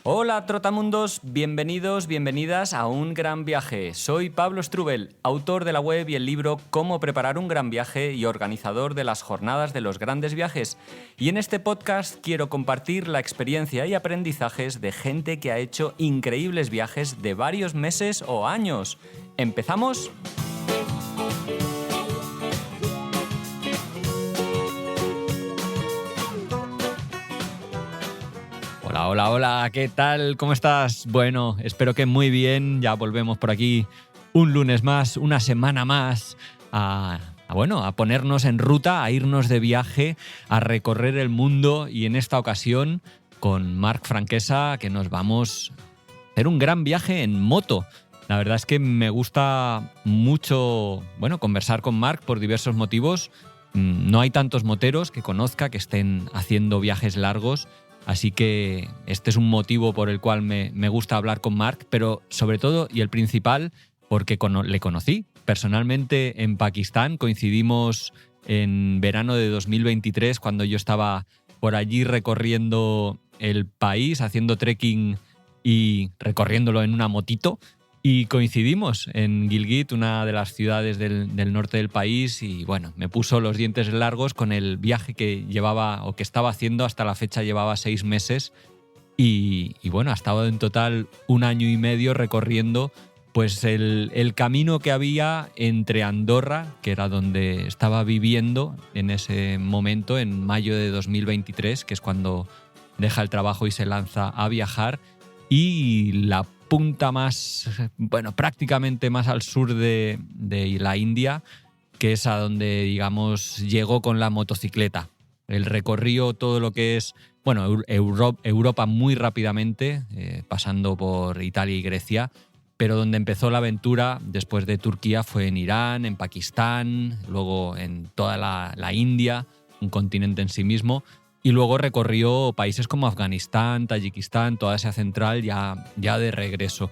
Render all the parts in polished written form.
Hola Trotamundos, bienvenidos, bienvenidas a Un Gran Viaje. Soy Pablo Strubel, autor de la web y el libro Cómo preparar un gran viaje y organizador de las jornadas de los grandes viajes. Y en este podcast quiero compartir la experiencia y aprendizajes de gente que ha hecho increíbles viajes de varios meses o años. ¿Empezamos? Hola, ¿qué tal? ¿Cómo estás? Bueno, espero que muy bien. Ya volvemos por aquí un lunes más, una semana más a ponernos en ruta, a irnos de viaje, a recorrer el mundo y en esta ocasión con Marc Franquesa que nos vamos a hacer un gran viaje en moto. La verdad es que me gusta mucho, conversar con Marc por diversos motivos. No hay tantos moteros que conozca que estén haciendo viajes largos. Así que este es un motivo por el cual me gusta hablar con Marc, pero sobre todo, y el principal, porque le conocí personalmente en Pakistán. Coincidimos en verano de 2023 cuando yo estaba por allí recorriendo el país, haciendo trekking y recorriéndolo en una motito. Y coincidimos en Gilgit, una de las ciudades del norte del país, y bueno, me puso los dientes largos con el viaje que llevaba o que estaba haciendo. Hasta la fecha llevaba 6 meses y bueno, ha estado en total 1 año y medio recorriendo pues el camino que había entre Andorra, que era donde estaba viviendo en ese momento, en mayo de 2023, que es cuando deja el trabajo y se lanza a viajar, y la punta más, prácticamente más al sur de la India, que es a donde, digamos, llegó con la motocicleta. Él recorrió todo lo que es, Europa muy rápidamente, pasando por Italia y Grecia, pero donde empezó la aventura después de Turquía fue en Irán, en Pakistán, luego en toda la India, un continente en sí mismo. Y luego recorrió países como Afganistán, Tayikistán, toda Asia Central ya de regreso.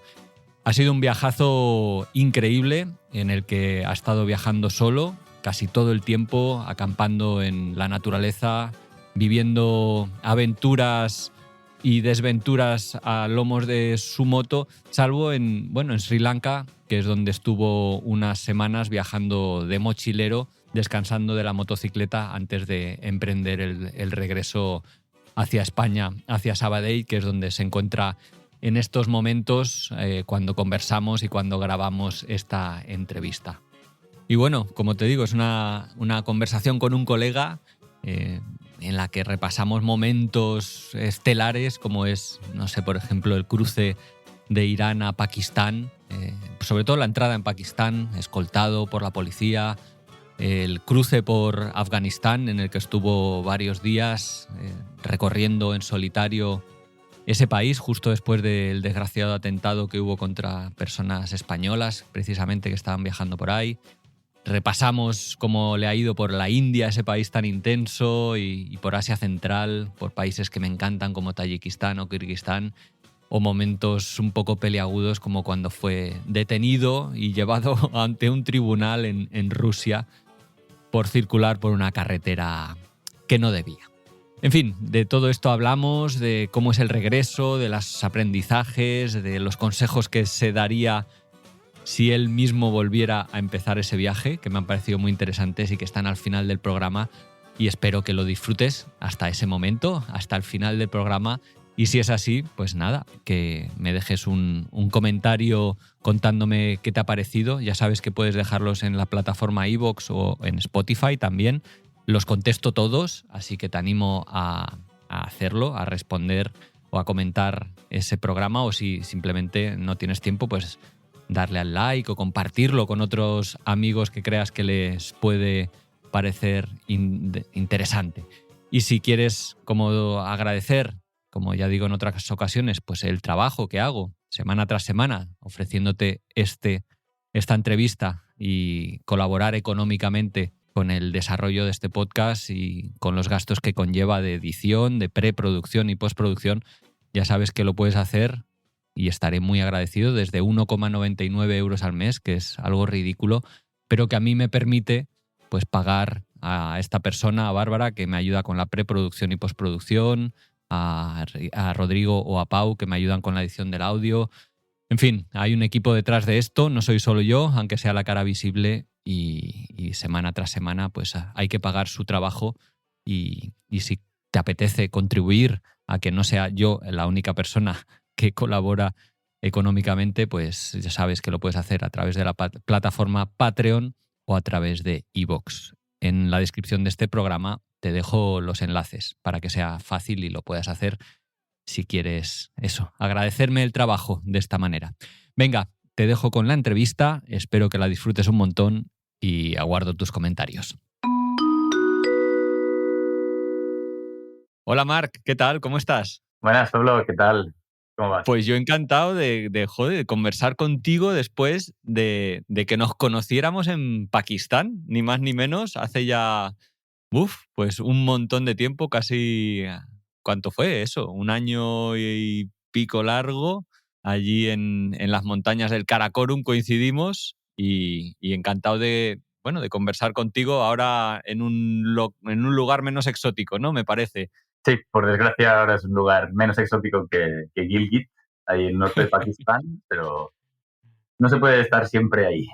Ha sido un viajazo increíble en el que ha estado viajando solo casi todo el tiempo, acampando en la naturaleza, viviendo aventuras y desventuras a lomos de su moto, salvo en Sri Lanka, que es donde estuvo unas semanas viajando de mochilero, descansando de la motocicleta antes de emprender el regreso hacia España, hacia Sabadell, que es donde se encuentra en estos momentos cuando conversamos y cuando grabamos esta entrevista. Y bueno, como te digo, es una conversación con un colega en la que repasamos momentos estelares como es, por ejemplo, el cruce de Irán a Pakistán, sobre todo la entrada en Pakistán, escoltado por la policía, el cruce por Afganistán, en el que estuvo varios días recorriendo en solitario ese país justo después del desgraciado atentado que hubo contra personas españolas, precisamente, que estaban viajando por ahí. Repasamos cómo le ha ido por la India, ese país tan intenso, y por Asia Central, por países que me encantan como Tayikistán o Kirguistán, o momentos un poco peliagudos como cuando fue detenido y llevado ante un tribunal en Rusia por circular por una carretera que no debía. En fin, de todo esto hablamos, de cómo es el regreso, de los aprendizajes, de los consejos que se daría si él mismo volviera a empezar ese viaje, que me han parecido muy interesantes y que están al final del programa, y espero que lo disfrutes hasta ese momento, hasta el final del programa. Y si es así, pues nada, que me dejes un comentario contándome qué te ha parecido. Ya sabes que puedes dejarlos en la plataforma iVoox o en Spotify también. Los contesto todos, así que te animo a hacerlo, a responder o a comentar ese programa, o si simplemente no tienes tiempo, pues darle al like o compartirlo con otros amigos que creas que les puede parecer interesante. Y si quieres como agradecer, como ya digo en otras ocasiones, pues el trabajo que hago semana tras semana ofreciéndote esta entrevista y colaborar económicamente con el desarrollo de este podcast y con los gastos que conlleva de edición, de preproducción y postproducción, ya sabes que lo puedes hacer y estaré muy agradecido desde 1,99 euros al mes, que es algo ridículo, pero que a mí me permite pues pagar a esta persona, a Bárbara, que me ayuda con la preproducción y postproducción, a Rodrigo o a Pau, que me ayudan con la edición del audio. En fin, hay un equipo detrás de esto, no soy solo yo, aunque sea la cara visible, y semana tras semana pues hay que pagar su trabajo y si te apetece contribuir a que no sea yo la única persona que colabora económicamente, pues ya sabes que lo puedes hacer a través de la plataforma Patreon o a través de iVoox. En la descripción de este programa te dejo los enlaces para que sea fácil y lo puedas hacer si quieres eso, agradecerme el trabajo de esta manera. Venga, te dejo con la entrevista, espero que la disfrutes un montón y aguardo tus comentarios. Hola Marc, ¿qué tal? ¿Cómo estás? Buenas, Pablo, ¿qué tal? ¿Cómo vas? Pues yo encantado de conversar contigo después de que nos conociéramos en Pakistán, ni más ni menos, hace ya, pues un montón de tiempo, casi, ¿cuánto fue eso? Un año y pico largo. Allí en las montañas del Karakorum coincidimos y encantado de conversar contigo ahora en un lugar menos exótico, ¿no? Me parece. Sí, por desgracia ahora es un lugar menos exótico que Gilgit, ahí en el norte de Pakistán, pero no se puede estar siempre ahí,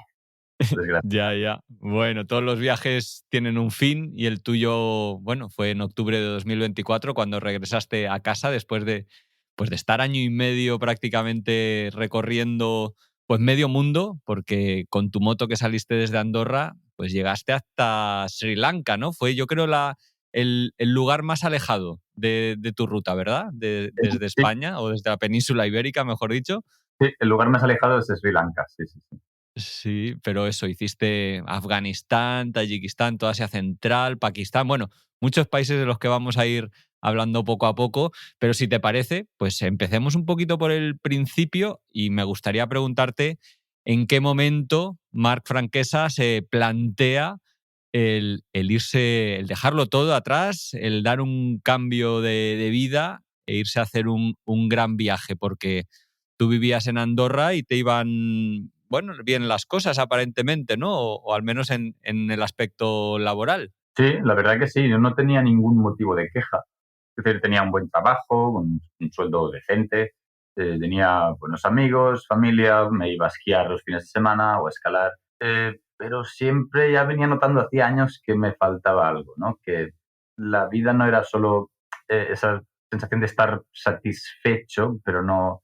por desgracia. Ya, ya. Bueno, todos los viajes tienen un fin y el tuyo, bueno, fue en octubre de 2024 cuando regresaste a casa después de estar año y medio prácticamente recorriendo pues medio mundo, porque con tu moto que saliste desde Andorra, pues llegaste hasta Sri Lanka, ¿no? Fue yo creo el lugar más alejado de tu ruta, ¿verdad? Desde Sí, España o desde la península ibérica, mejor dicho. sí, el lugar más alejado es Sri Lanka, sí, sí, sí. Sí, pero eso, hiciste Afganistán, Tayikistán, toda Asia Central, Pakistán, bueno, muchos países de los que vamos a ir hablando poco a poco, pero si te parece, pues empecemos un poquito por el principio y me gustaría preguntarte en qué momento Marc Franquesa se plantea el irse, el dejarlo todo atrás, el dar un cambio de vida e irse a hacer un gran viaje, porque tú vivías en Andorra y te iban, bueno, bien las cosas aparentemente, ¿no? O al menos en el aspecto laboral. Sí, la verdad que sí, yo no tenía ningún motivo de queja. Es decir, tenía un buen trabajo, un sueldo decente, tenía buenos amigos, familia, me iba a esquiar los fines de semana o a escalar, pero siempre ya venía notando hacía años que me faltaba algo, ¿no? Que la vida no era solo esa sensación de estar satisfecho, pero no,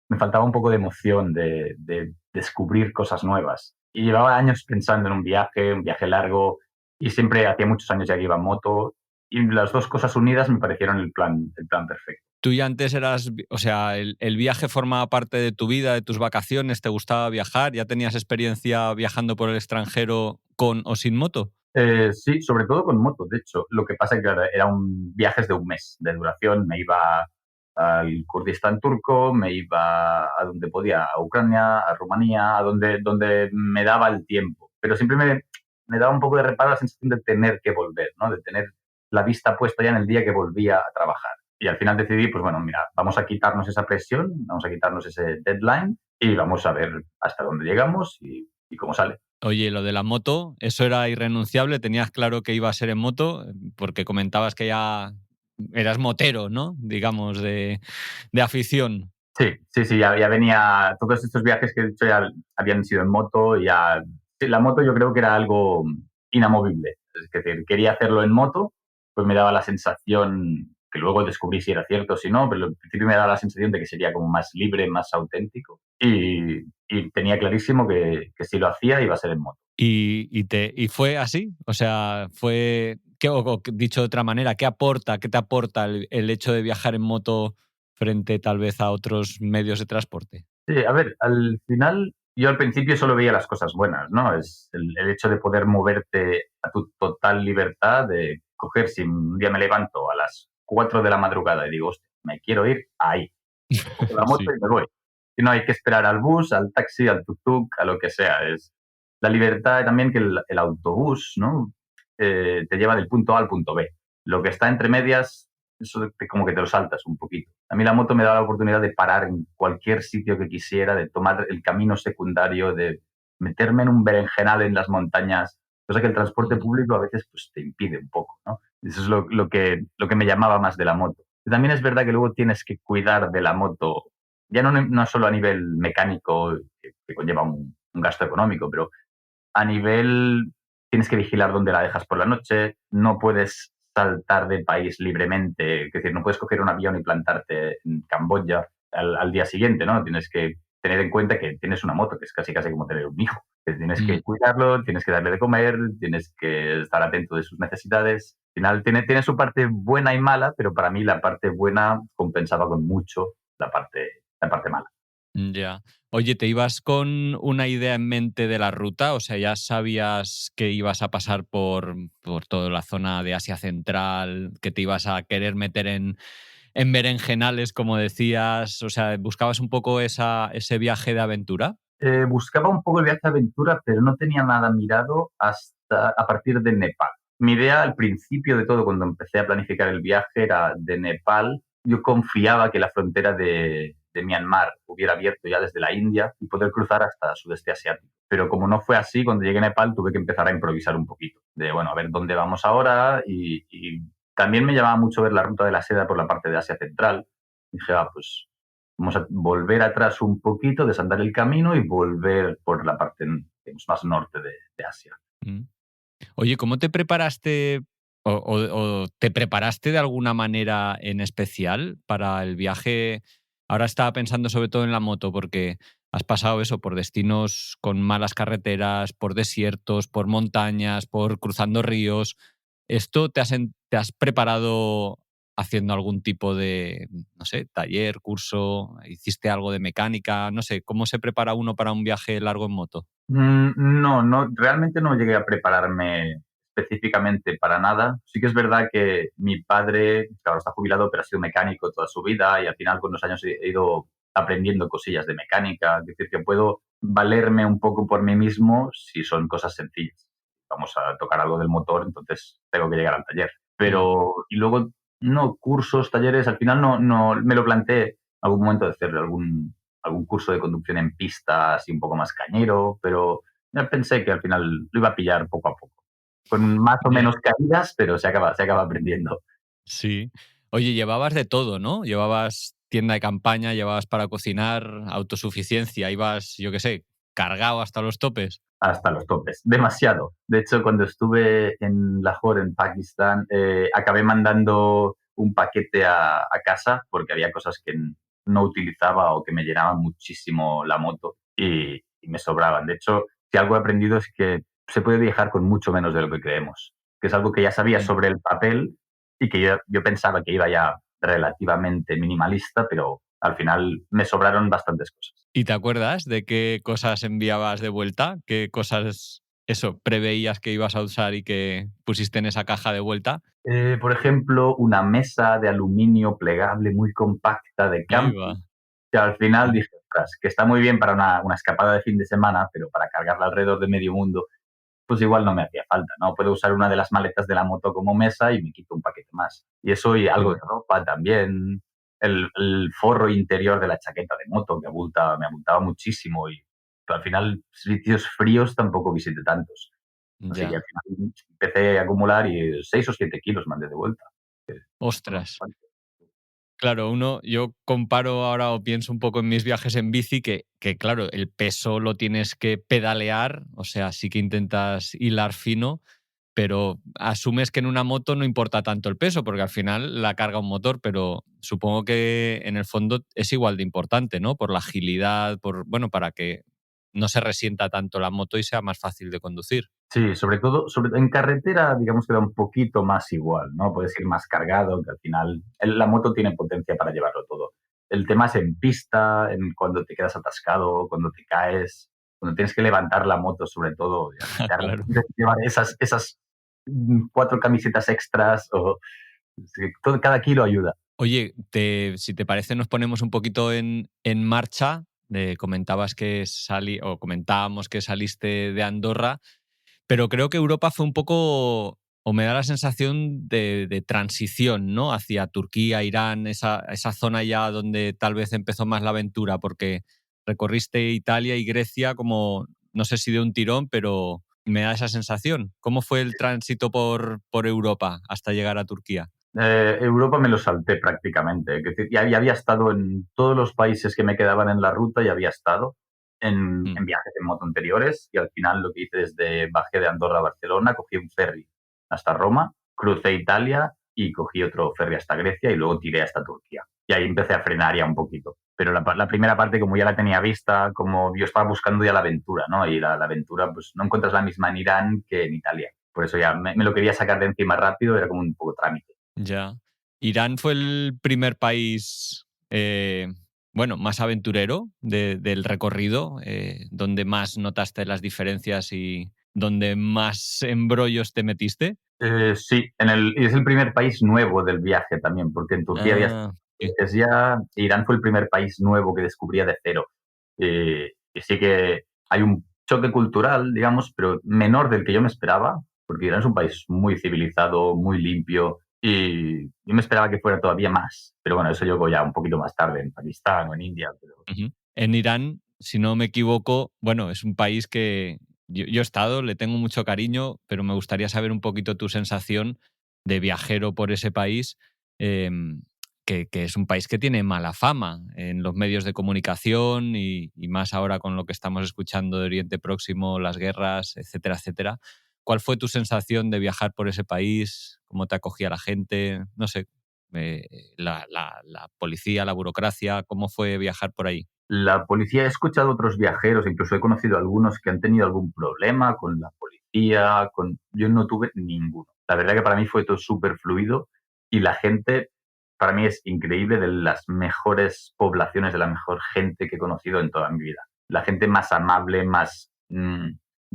me faltaba un poco de emoción, de descubrir cosas nuevas. Y llevaba años pensando en un viaje largo, y siempre hacía muchos años ya que iba en moto, y las dos cosas unidas me parecieron el plan perfecto. Tú ya antes eras, o sea, el viaje formaba parte de tu vida, de tus vacaciones, te gustaba viajar, ya tenías experiencia viajando por el extranjero con o sin moto. Sí, sobre todo con moto, de hecho. Lo que pasa es que eran viajes de un mes de duración. Me iba al Kurdistán turco, me iba a donde podía, a Ucrania, a Rumanía, a donde me daba el tiempo. Pero siempre me daba un poco de reparo la sensación de tener que volver, ¿no? De tener la vista puesta ya en el día que volvía a trabajar. Y al final decidí, pues bueno, mira, vamos a quitarnos esa presión, vamos a quitarnos ese deadline y vamos a ver hasta dónde llegamos y cómo sale. Oye, lo de la moto, eso era irrenunciable, tenías claro que iba a ser en moto, porque comentabas que ya eras motero, ¿no? Digamos, de afición. Sí, sí, sí, ya venía, todos estos viajes que he hecho ya habían sido en moto, y ya, sí, la moto yo creo que era algo inamovible. Es decir, quería hacerlo en moto, pues me daba la sensación, que luego descubrí si era cierto o si no, pero al principio me daba la sensación de que sería como más libre, más auténtico, y tenía clarísimo que si lo hacía iba a ser en moto. Y fue así, o sea, fue, dicho de otra manera, qué te aporta el hecho de viajar en moto frente tal vez a otros medios de transporte? Sí, a ver, al final yo al principio solo veía las cosas buenas, ¿no? Es el hecho de poder moverte a tu total libertad, de coger, si un día me levanto a las 4 de la madrugada y digo, hostia, me quiero ir ahí, cojo la moto Sí. y me voy. Y no hay que esperar al bus, al taxi, al tuk-tuk, a lo que sea. Es la libertad también que el autobús, ¿no? Te lleva del punto A al punto B. Lo que está entre medias, eso como que te lo saltas un poquito. A mí la moto me daba la oportunidad de parar en cualquier sitio que quisiera, de tomar el camino secundario, de meterme en un berenjenal en las montañas, cosa que el transporte público a veces pues, te impide un poco, ¿no? Eso es lo que me llamaba más de la moto. También es verdad que luego tienes que cuidar de la moto, ya no solo a nivel mecánico, que conlleva un gasto económico, pero a nivel tienes que vigilar dónde la dejas por la noche, no puedes saltar de país libremente, es decir, no puedes coger un avión y plantarte en Camboya al día siguiente, ¿no? Tienes que tener en cuenta que tienes una moto, que es casi casi como tener un hijo. Que tienes Mm. que cuidarlo, tienes que darle de comer, tienes que estar atento de sus necesidades. Al final tiene su parte buena y mala, pero para mí la parte buena compensaba con mucho la parte mala. Ya. Oye, ¿te ibas con una idea en mente de la ruta? O sea, ¿ya sabías que ibas a pasar por toda la zona de Asia Central, que te ibas a querer meter en berenjenales, como decías? O sea, ¿buscabas un poco ese viaje de aventura? Buscaba un poco el viaje de aventura, pero no tenía nada mirado hasta a partir de Nepal. Mi idea al principio de todo, cuando empecé a planificar el viaje, era de Nepal. Yo confiaba que la frontera de Myanmar hubiera abierto ya desde la India y poder cruzar hasta sudeste asiático. Pero como no fue así, cuando llegué a Nepal tuve que empezar a improvisar un poquito. De, bueno, a ver dónde vamos ahora. Y también me llamaba mucho ver la ruta de la seda por la parte de Asia Central. Dije, pues vamos a volver atrás un poquito, desandar el camino y volver por la parte digamos, más norte de Asia. Mm. Oye, ¿cómo te preparaste o te preparaste de alguna manera en especial para el viaje? Ahora estaba pensando sobre todo en la moto, porque has pasado eso por destinos con malas carreteras, por desiertos, por montañas, por cruzando ríos. ¿Esto te has preparado haciendo algún tipo de, no sé, taller, curso? ¿Hiciste algo de mecánica? No sé, ¿cómo se prepara uno para un viaje largo en moto? No, realmente no llegué a prepararme específicamente para nada. Sí que es verdad que mi padre, claro, está jubilado, pero ha sido mecánico toda su vida y al final con los años he ido aprendiendo cosillas de mecánica. Es decir, que puedo valerme un poco por mí mismo si son cosas sencillas. Vamos a tocar algo del motor, entonces tengo que llegar al taller. Mm. Pero, y luego, no, cursos, talleres, al final no me lo planteé algún momento de hacer algún curso de conducción en pista así un poco más cañero, pero ya pensé que al final lo iba a pillar poco a poco. Con más o Ya. menos caídas, pero se acaba aprendiendo. Sí. Oye, llevabas de todo, ¿no? Llevabas tienda de campaña, llevabas para cocinar, autosuficiencia, ibas, yo qué sé, cargado hasta los topes. Hasta los topes, demasiado. De hecho, cuando estuve en Lahore, en Pakistán, acabé mandando un paquete a casa porque había cosas que no utilizaba o que me llenaban muchísimo la moto y me sobraban. De hecho, si algo he aprendido es que se puede viajar con mucho menos de lo que creemos, que es algo que ya sabía Mm. sobre el papel y que yo pensaba que iba ya relativamente minimalista, pero al final me sobraron bastantes cosas. ¿Y te acuerdas de qué cosas enviabas de vuelta? ¿Qué cosas, eso, preveías que ibas a usar y que pusiste en esa caja de vuelta? Por ejemplo, una mesa de aluminio plegable muy compacta de Ahí camping, va. que al final Sí. dije, ostras, que está muy bien para una escapada de fin de semana, pero para cargarla alrededor de medio mundo, pues igual no me hacía falta, ¿no? Puedo usar una de las maletas de la moto como mesa y me quito un paquete más. Y eso y algo Sí. de ropa también, el forro interior de la chaqueta de moto me abultaba muchísimo y al final sitios fríos tampoco visité tantos. Así que al Ya. final empecé a acumular y 6 o 7 kilos mandé de vuelta. Que son unos Ostras. cuantos. Claro, yo comparo ahora o pienso un poco en mis viajes en bici que, claro, el peso lo tienes que pedalear, o sea, sí que intentas hilar fino, pero asumes que en una moto no importa tanto el peso, porque al final la carga un motor, pero supongo que en el fondo es igual de importante, ¿no? Por la agilidad, bueno, para que no se resienta tanto la moto y sea más fácil de conducir. Sí, sobre todo en carretera, digamos que da un poquito más igual, ¿no? Puedes ir más cargado, que al final la moto tiene potencia para llevarlo todo. El tema es en pista, en cuando te quedas atascado, cuando te caes, cuando tienes que levantar la moto, sobre todo, ya Claro. llevar esas 4 camisetas extras o sí, cada kilo ayuda. Oye, si te parece, nos ponemos un poquito en marcha. Comentabas que o comentábamos que saliste de Andorra, pero creo que Europa fue un poco, o me da la sensación de transición, ¿no? Hacia Turquía, Irán, esa zona ya donde tal vez empezó más la aventura, porque recorriste Italia y Grecia como, no sé si de un tirón, pero me da esa sensación. ¿Cómo fue el tránsito por Europa hasta llegar a Turquía? Europa me lo salté prácticamente. Que ya había estado en todos los países que me quedaban en la ruta, ya había estado Mm. en viajes en moto anteriores y al final lo que hice desde bajé de Andorra a Barcelona, cogí un ferry hasta Roma, crucé Italia y cogí otro ferry hasta Grecia y luego tiré hasta Turquía. Y ahí empecé a frenar ya un poquito. Pero la primera parte, como ya la tenía vista, como yo estaba buscando ya la aventura, ¿no? Y la aventura, pues no encuentras la misma en Irán que en Italia. Por eso ya me lo quería sacar de encima rápido, era como un poco trámite. Ya. Irán fue el primer país, bueno, más aventurero del recorrido, donde más notaste las diferencias y donde más embrollos te metiste. Sí, y es el primer país nuevo del viaje también, porque en Turquía había Ah, sí. es ya, Irán fue el primer país nuevo que descubría de cero. Y sí que hay un choque cultural, digamos, pero menor del que yo me esperaba, porque Irán es un país muy civilizado, muy limpio, y yo me esperaba que fuera todavía más. Pero bueno, eso llegó ya un poquito más tarde en Pakistán o en India. Pero Ujú. En Irán, si no me equivoco, bueno, es un país que yo he estado, le tengo mucho cariño, pero me gustaría saber un poquito tu sensación de viajero por ese país, em, que es un país que tiene mala fama en los medios de comunicación y más ahora con lo que estamos escuchando de Oriente Próximo, las guerras, etcétera, etcétera. ¿Cuál fue tu sensación de viajar por ese país? ¿Cómo te acogía la gente? No sé, eh, la policía, la burocracia, ¿cómo fue viajar por ahí? la policía, he escuchado otros viajeros, incluso he conocido algunos que han tenido algún problema con la policía, yo no tuve ninguno. La verdad que para mí fue todo súper fluido y la gente, para mí es increíble, de las mejores poblaciones, de la mejor gente que he conocido en toda mi vida. La gente más amable, más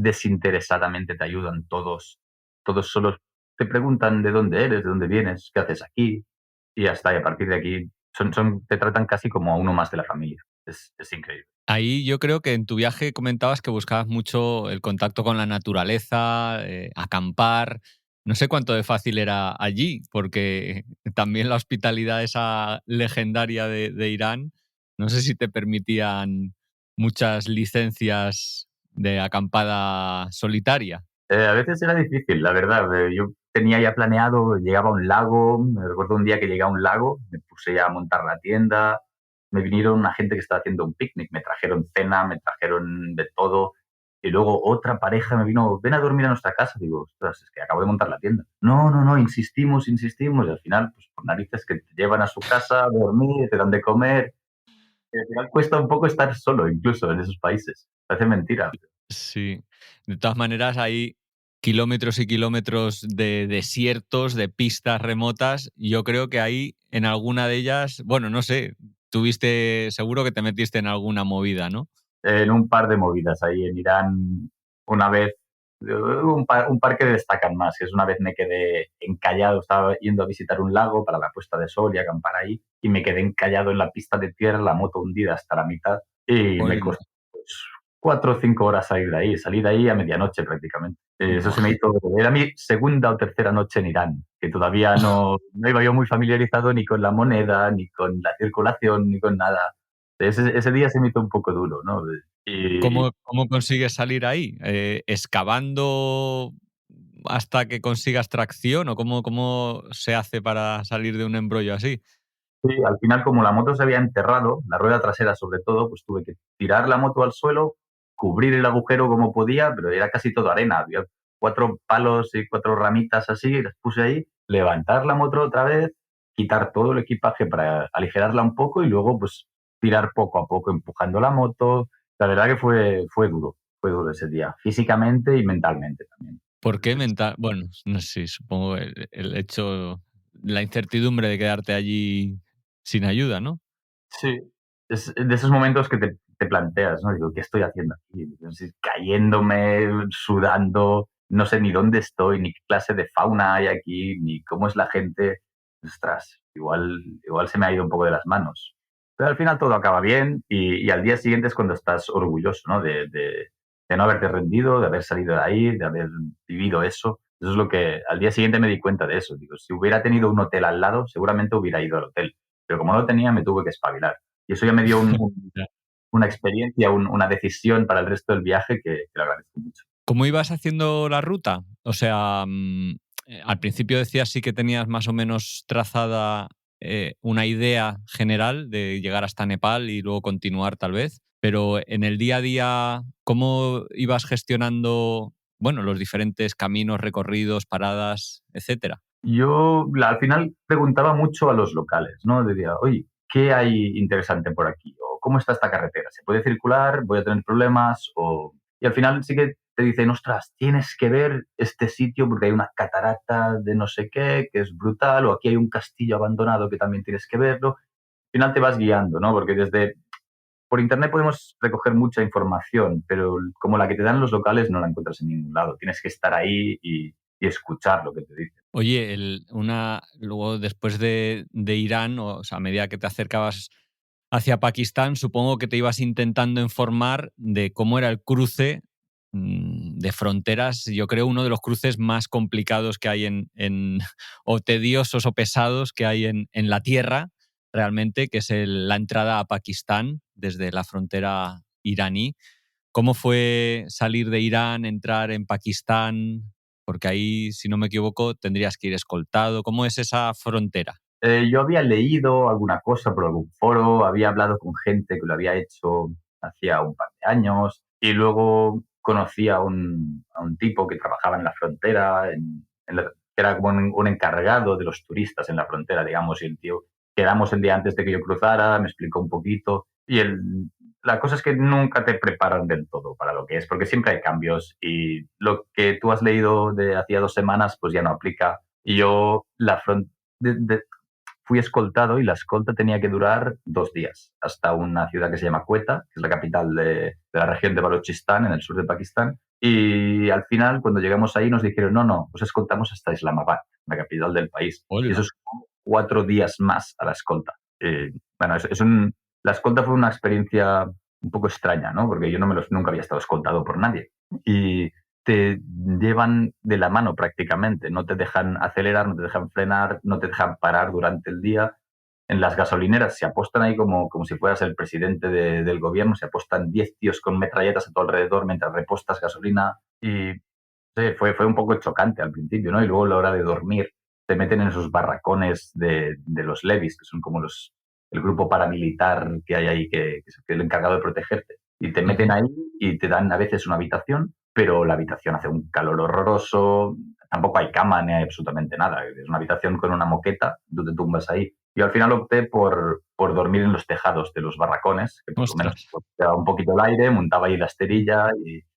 desinteresadamente te ayudan todos. Todos solo te preguntan de dónde eres, de dónde vienes, qué haces aquí y ya está. Y a partir de aquí te tratan casi como a uno más de la familia. Es increíble. Ahí yo creo que en tu viaje comentabas que buscabas mucho el contacto con la naturaleza, acampar. No sé cuánto de fácil era allí, porque también la hospitalidad esa legendaria de Irán, no sé si te permitían muchas licencias de acampada solitaria. A veces era difícil, la verdad. Yo tenía ya planeado, llegaba a un lago, me recuerdo un día que llegué a un lago, me puse ya a montar la tienda, me vinieron una gente que estaba haciendo un picnic, me trajeron cena, me trajeron de todo, y luego otra pareja me vino, ven a dormir a nuestra casa. Digo, ostras, es que acabo de montar la tienda. No, no, no, insistimos, insistimos, y al final, pues por narices que te llevan a su casa a dormir, te dan de comer, y al final cuesta un poco estar solo, incluso en esos países. Parece mentira. Sí, de todas maneras hay kilómetros y kilómetros de desiertos, de pistas remotas. Yo creo que ahí en alguna de ellas, bueno, no sé, tuviste, seguro que te metiste en alguna movida, ¿no? En un par de movidas ahí en Irán. Una vez, un par que destacan más, que es una vez me quedé encallado, estaba yendo a visitar un lago para la puesta de sol y acampar ahí, y me quedé encallado en la pista de tierra, la moto hundida hasta la mitad, y me Hola. costó pues, 4 o 5 horas salir de ahí. Salí de ahí a medianoche prácticamente. Eso se Buah. me hizo, era mi segunda o tercera noche en Irán, que todavía no iba yo muy familiarizado ni con la moneda, ni con la circulación, ni con nada. Ese día se me hizo un poco duro, ¿no? Y ¿Cómo consigues salir ahí? ¿Excavando hasta que consigas tracción o cómo se hace para salir de un embrollo así? sí, al final, como la moto se había enterrado, la rueda trasera sobre todo, pues tuve que tirar la moto al suelo, cubrir el agujero como podía, pero era casi todo arena. Había 4 palos y 4 ramitas así, las puse ahí, levantar la moto otra vez, quitar todo el equipaje para aligerarla un poco y luego pues tirar poco a poco empujando la moto. La verdad que fue duro ese día, físicamente y mentalmente también. ¿Por qué mental? Bueno, no sé, supongo el hecho, la incertidumbre de quedarte allí sin ayuda, ¿no? Sí, es de esos momentos que te planteas, ¿no? Digo, ¿qué estoy haciendo aquí? Así, cayéndome, sudando, no sé ni dónde estoy, ni qué clase de fauna hay aquí, ni cómo es la gente. Ostras, igual se me ha ido un poco de las manos. Pero al final todo acaba bien y al día siguiente es cuando estás orgulloso, ¿no? De no haberte rendido, de haber salido de ahí, de haber vivido eso. Eso es lo que al día siguiente me di cuenta de eso. Digo, si hubiera tenido un hotel al lado, seguramente hubiera ido al hotel, pero como no lo tenía, me tuve que espabilar. Y eso ya me dio Ya. una experiencia, una decisión para el resto del viaje que lo agradezco mucho. ¿Cómo ibas haciendo la ruta? O sea, al principio decías sí que tenías más o menos trazada una idea general de llegar hasta Nepal y luego continuar tal vez, pero en el día a día, ¿cómo ibas gestionando, bueno, los diferentes caminos, recorridos, paradas, etcétera? Yo al final preguntaba mucho a los locales, ¿no? Decía, oye, ¿qué hay interesante por aquí? ¿O cómo está esta carretera? ¿Se puede circular? ¿Voy a tener problemas? Y al final sí que te dicen, ostras, tienes que ver este sitio porque hay una catarata de no sé qué, que es brutal, o aquí hay un castillo abandonado que también tienes que verlo. Al final te vas guiando, ¿no? Porque por internet podemos recoger mucha información, pero como la que te dan los locales no la encuentras en ningún lado. Tienes que estar ahí y escuchar lo que te dicen. Oye, luego después de Irán, o sea, a medida que te acercabas hacia Pakistán, supongo que te ibas intentando informar de cómo era el cruce de fronteras. Yo creo uno de los cruces más complicados que hay o tediosos o pesados que hay en la tierra, realmente, que es la entrada a Pakistán desde la frontera iraní. ¿Cómo fue salir de Irán, entrar en Pakistán? Porque ahí, si no me equivoco, tendrías que ir escoltado. ¿Cómo es esa frontera? Yo había leído alguna cosa por algún foro, había hablado con gente que lo había hecho hacía un par de años y luego conocí a un tipo que trabajaba en la frontera, que era como un encargado de los turistas en la frontera, digamos, y el tío, quedamos el día antes de que yo cruzara, me explicó un poquito la cosa es que nunca te preparan del todo para lo que es, porque siempre hay cambios y lo que tú has leído de hacía 2 semanas pues ya no aplica. Y yo la frontera fui escoltado y la escolta tenía que durar 2 días hasta una ciudad que se llama Quetta, que es la capital de la región de Baluchistán, en el sur de Pakistán. Y al final, cuando llegamos ahí, nos dijeron, no, no, os escoltamos hasta Islamabad, la capital del país. Y eso Hola. es 4 días más a la escolta. Bueno, la escolta fue una experiencia un poco extraña, ¿no? Porque yo nunca había estado escoltado por nadie. Y te llevan de la mano prácticamente, no te dejan acelerar, no te dejan frenar, no te dejan parar durante el día. En las gasolineras se apostan ahí como si fueras el presidente del gobierno, se apostan 10 tíos con metralletas a tu alrededor mientras repostas gasolina y sí, fue un poco chocante al principio, ¿no? Y luego a la hora de dormir te meten en esos barracones de los levis, que son como el grupo paramilitar que hay ahí, que es el encargado de protegerte. Y te meten Ujú. ahí y te dan a veces una habitación, pero la habitación hace un calor horroroso, tampoco hay cama ni hay absolutamente nada. Es una habitación con una moqueta, tú te tumbas ahí. Yo al final opté por dormir en los tejados de los barracones, que por lo menos Ostras. te daba un poquito el aire, montaba ahí la esterilla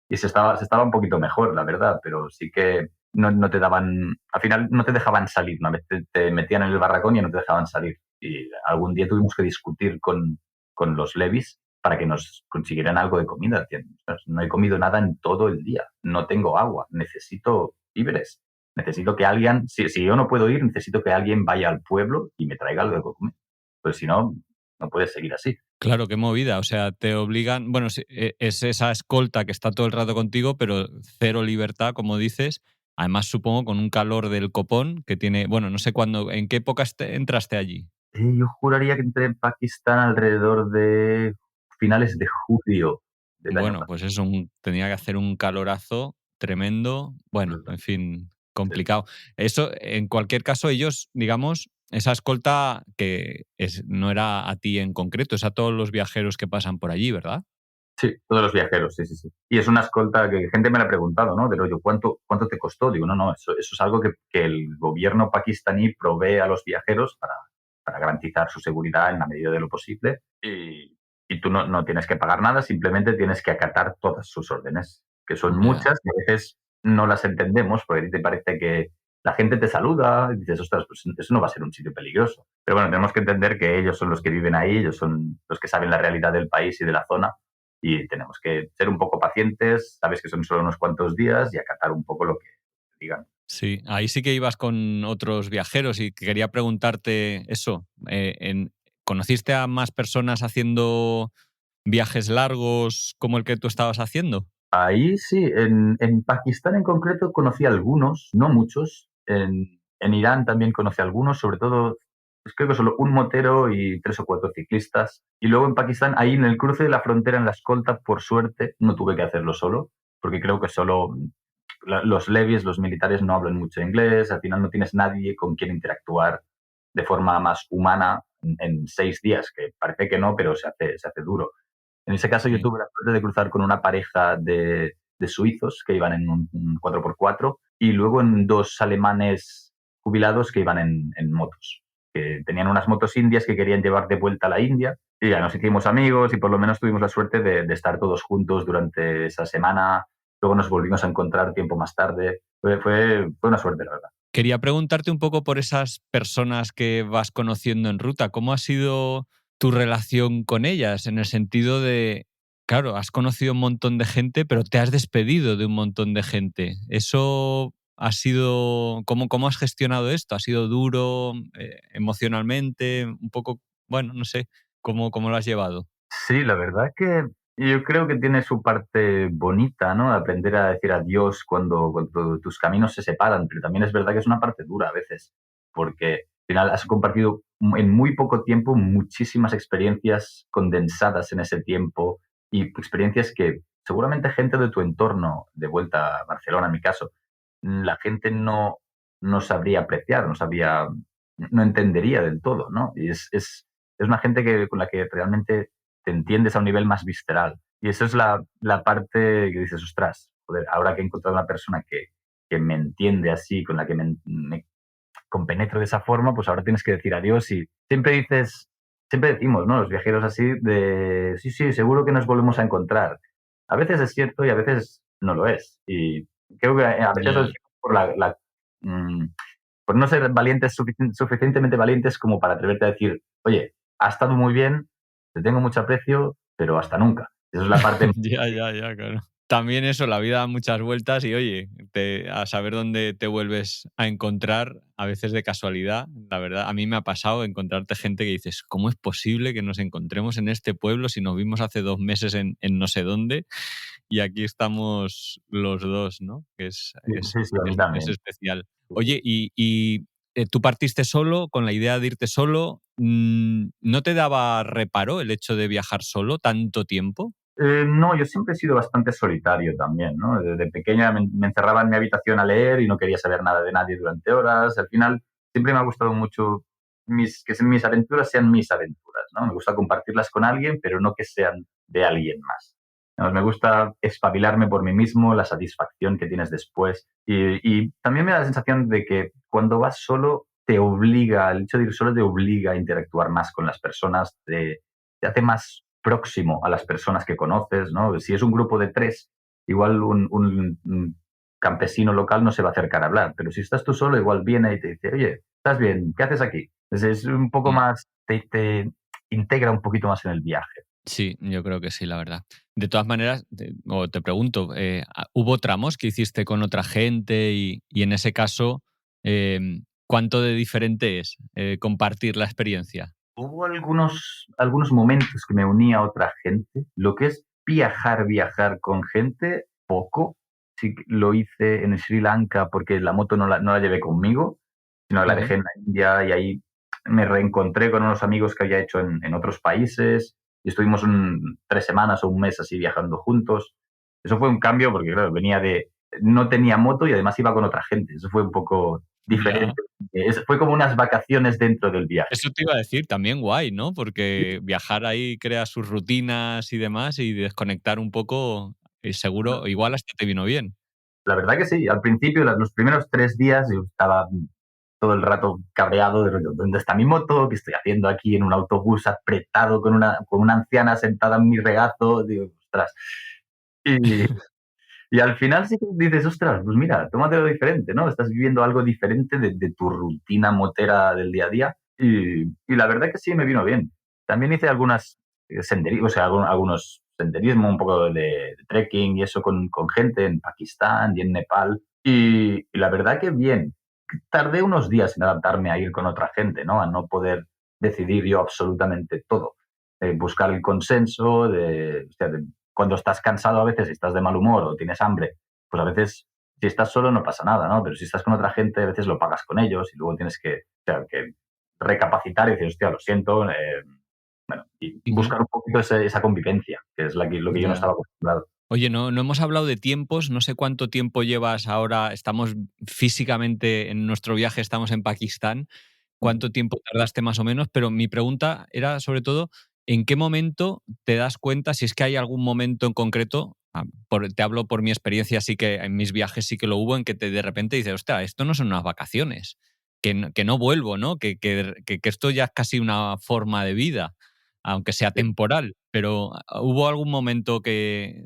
y se estaba un poquito mejor, la verdad, pero sí que no te daban, al final no te dejaban salir, una vez te metían en el barracón y no te dejaban salir. Y algún día tuvimos que discutir con los levis para que nos consiguieran algo de comida. No he comido nada en todo el día, no tengo agua, necesito víveres, necesito que alguien, si yo no puedo ir, necesito que alguien vaya al pueblo y me traiga algo de comer. Pues si no, no puedes seguir así. Claro, qué movida. O sea, te obligan. Bueno, sí, es esa escolta que está todo el rato contigo, pero cero libertad, como dices. Además, supongo con un calor del copón que tiene. Bueno, no sé cuándo. ¿En qué época entraste allí? Yo juraría que entré en Pakistán alrededor de finales de julio del año Bueno, pasado. pues eso, tenía que hacer un calorazo tremendo. Bueno, en fin, complicado. Eso, en cualquier caso, ellos, digamos, esa escolta no era a ti en concreto, es a todos los viajeros que pasan por allí, ¿verdad? Sí, todos los viajeros, sí, sí, sí. Y es una escolta que gente me la ha preguntado, ¿no? Del rollo, ¿cuánto te costó? Digo, no, no, eso es algo que el gobierno pakistaní provee a los viajeros para garantizar su seguridad en la medida de lo posible. Y tú no tienes que pagar nada, simplemente tienes que acatar todas sus órdenes, que son Ya. muchas y a veces no las entendemos porque a ti te parece que la gente te saluda y dices, ostras, pues eso no va a ser un sitio peligroso. Pero bueno, tenemos que entender que ellos son los que viven ahí, ellos son los que saben la realidad del país y de la zona y tenemos que ser un poco pacientes, sabes que son solo unos cuantos días y acatar un poco lo que digan. Sí, ahí sí que ibas con otros viajeros y quería preguntarte eso. ¿Conociste a más personas haciendo viajes largos como el que tú estabas haciendo? Ahí sí, en Pakistán en concreto conocí algunos, no muchos. En Irán también conocí algunos, sobre todo, pues creo que solo un motero y 3 o 4 ciclistas. Y luego en Pakistán, ahí en el cruce de la frontera, en la escolta, por suerte, no tuve que hacerlo solo, porque creo que solo los levies, los militares no hablan mucho inglés, al final no tienes nadie con quien interactuar de forma más humana en 6 días, que parece que no, pero se hace duro. En ese caso yo Sí. tuve la suerte de cruzar con una pareja de suizos que iban en un 4x4 y luego en dos alemanes jubilados que iban en motos, que tenían unas motos indias que querían llevar de vuelta a la India y ya nos hicimos amigos y por lo menos tuvimos la suerte de estar todos juntos durante esa semana. Luego nos volvimos a encontrar tiempo más tarde. Fue una suerte, la verdad. Quería preguntarte un poco por esas personas que vas conociendo en ruta. ¿Cómo ha sido tu relación con ellas? En el sentido de, claro, has conocido un montón de gente, pero te has despedido de un montón de gente. ¿Eso ha sido... ¿Cómo has gestionado esto? ¿Ha sido duro emocionalmente? Un poco, bueno, no sé, ¿cómo lo has llevado? Sí, la verdad que yo creo que tiene su parte bonita, ¿no? Aprender a decir adiós cuando tus caminos se separan, pero también es verdad que es una parte dura a veces, porque al final has compartido en muy poco tiempo muchísimas experiencias condensadas en ese tiempo y experiencias que seguramente gente de tu entorno, de vuelta a Barcelona en mi caso, la gente no sabría apreciar, no entendería del todo, ¿no? Y es una gente con la que realmente te entiendes a un nivel más visceral. Y eso es la parte que dices, ostras, joder, ahora que he encontrado una persona que me entiende así, con la que me compenetro de esa forma, pues ahora tienes que decir adiós y siempre decimos, ¿no? Los viajeros así de, sí, sí, seguro que nos volvemos a encontrar. A veces es cierto y a veces no lo es. Y creo que a veces lo Ya. decimos mm, por no ser valientes, suficientemente valientes como para atreverte a decir, oye, ha estado muy bien, te tengo mucho aprecio, pero hasta nunca. Esa es la parte. Ya, claro. También eso, la vida da muchas vueltas y oye, a saber dónde te vuelves a encontrar, a veces de casualidad. La verdad, a mí me ha pasado encontrarte gente que dices, ¿cómo es posible que nos encontremos en este pueblo si nos vimos hace 2 meses en no sé dónde y aquí estamos los dos, ¿no? Que Sí, sí, a mí es también. especial. Oye, tú partiste solo, con la idea de irte solo, ¿no te daba reparo el hecho de viajar solo tanto tiempo? No, yo siempre he sido bastante solitario también, ¿no? Desde pequeña me encerraba en mi habitación a leer y no quería saber nada de nadie durante horas. Al final, siempre me ha gustado mucho que mis aventuras sean mis aventuras, ¿no? Me gusta compartirlas con alguien, pero no que sean de alguien más. ¿No? Me gusta espabilarme por mí mismo, la satisfacción que tienes después. Y también me da la sensación de que cuando vas solo, el hecho de ir solo te obliga a interactuar más con las personas, te hace más próximo a las personas que conoces, ¿no? Si es un grupo de tres, igual un campesino local no se va a acercar a hablar, pero si estás tú solo, igual viene y te dice, oye, ¿estás bien? ¿Qué haces aquí? Es un poco Mm. más, te integra un poquito más en el viaje. Sí, yo creo que sí, la verdad. De todas maneras, te pregunto, ¿hubo tramos que hiciste con otra gente y en ese caso, cuánto de diferente es compartir la experiencia? Hubo algunos momentos que me uní a otra gente. Lo que es viajar con gente, poco. Sí que lo hice en Sri Lanka porque la moto no la llevé conmigo, sino que la Ujú. dejé en la India y ahí me reencontré con unos amigos que había hecho en otros países y estuvimos 3 semanas o un mes así viajando juntos. Eso fue un cambio porque, claro, no tenía moto y además iba con otra gente. Eso fue un poco Ya. diferente. Fue como unas vacaciones dentro del viaje. Eso te iba a decir, también guay, ¿no? Porque viajar ahí crea sus rutinas y demás y desconectar un poco, seguro, igual hasta te vino bien. La verdad que sí. Al principio, los primeros 3 días, yo estaba todo el rato cabreado de rollo, ¿dónde está mi moto? ¿Qué estoy haciendo aquí en un autobús apretado con una anciana sentada en mi regazo? Digo, ostras. Y, y al final sí que dices, ostras, pues mira, tómatelo diferente, ¿no? Estás viviendo algo diferente de tu rutina motera del día a día. Y la verdad que sí me vino bien. También hice algunas senderismos, o sea, algunos senderismo, un poco de trekking y eso con gente en Pakistán y en Nepal. Y la verdad que bien. Tardé unos días en adaptarme a ir con otra gente, ¿no? A no poder decidir yo absolutamente todo. Buscar el consenso o sea, cuando estás cansado a veces, si estás de mal humor o tienes hambre, pues a veces si estás solo no pasa nada, ¿no? Pero si estás con otra gente, a veces lo pagas con ellos y luego tienes que recapacitar y decir, hostia, lo siento, bueno, y Ujú. buscar un poquito esa convivencia, que es lo que yo no Ya. estaba acostumbrado. Oye, no hemos hablado de tiempos, no sé cuánto tiempo llevas ahora, estamos físicamente en nuestro viaje, estamos en Pakistán, cuánto tiempo tardaste más o menos, pero mi pregunta era sobre todo, ¿en qué momento te das cuenta, si es que hay algún momento en concreto, te hablo por mi experiencia, sí que en mis viajes sí que lo hubo, en que de repente dices, hostia, esto no son unas vacaciones, que no vuelvo, ¿no? Que esto ya es casi una forma de vida, aunque sea temporal, pero ¿hubo algún momento que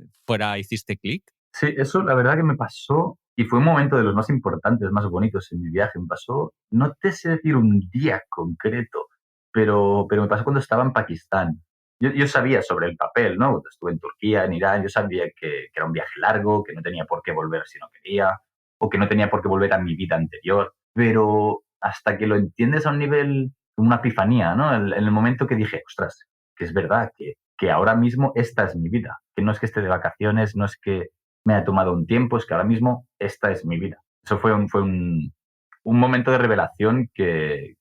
hiciste clic? Sí, eso la verdad que me pasó y fue un momento de los más importantes, más bonitos en mi viaje. Me pasó, no te sé decir un día concreto, pero me pasó cuando estaba en Pakistán. Yo sabía sobre el papel, ¿no? Cuando estuve en Turquía, en Irán, yo sabía que era un viaje largo, que no tenía por qué volver si no quería, o que no tenía por qué volver a mi vida anterior. Pero hasta que lo entiendes a un nivel, una epifanía, ¿no? En el momento que dije, ostras, que es verdad, que ahora mismo esta es mi vida, que no es que esté de vacaciones, no es que me ha tomado un tiempo, es que ahora mismo esta es mi vida. Eso fue un momento de revelación que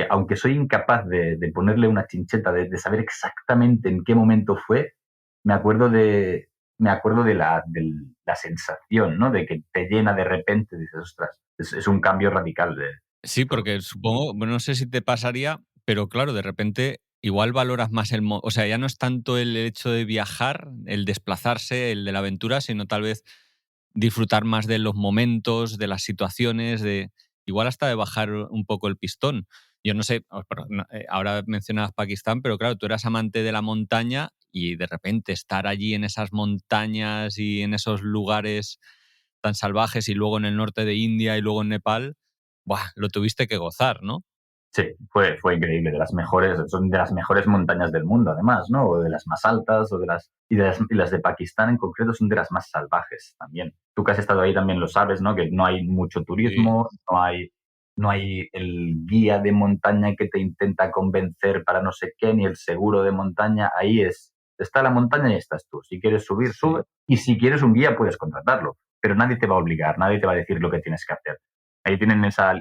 aunque soy incapaz de ponerle una chincheta, de saber exactamente en qué momento fue, me acuerdo de la sensación, ¿no? De que te llena de repente, dices, ostras, es un cambio radical de Sí, todo. porque supongo, bueno, no sé si te pasaría, pero claro, de repente igual valoras más o sea, ya no es tanto el hecho de viajar, el desplazarse, el de la aventura, sino tal vez disfrutar más de los momentos, de las situaciones, de igual hasta de bajar un poco el pistón. Yo no sé, ahora mencionabas Pakistán, pero claro, tú eras amante de la montaña y de repente estar allí en esas montañas y en esos lugares tan salvajes y luego en el norte de India y luego en Nepal, buah, lo tuviste que gozar, ¿no? Sí, fue increíble, son de las mejores montañas del mundo, además, ¿no? O de las más altas, y las de Pakistán en concreto son de las más salvajes también. Tú que has estado ahí también lo sabes, ¿no? Que no hay mucho Sí. turismo, no hay el guía de montaña que te intenta convencer para no sé qué, ni el seguro de montaña. Está la montaña y estás tú. Si quieres subir, sube. Sí. Y si quieres un guía, puedes contratarlo. Pero nadie te va a obligar, nadie te va a decir lo que tienes que hacer. Ahí tienen esa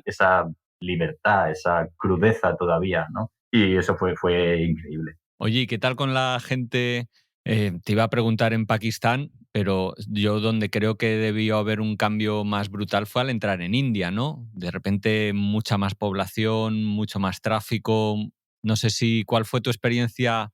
libertad, esa crudeza todavía, ¿no? Y eso fue increíble. Oye, ¿y qué tal con la gente? Te iba a preguntar en Pakistán, pero yo donde creo que debió haber un cambio más brutal fue al entrar en India, ¿no? De repente mucha más población, mucho más tráfico. No sé si cuál fue tu experiencia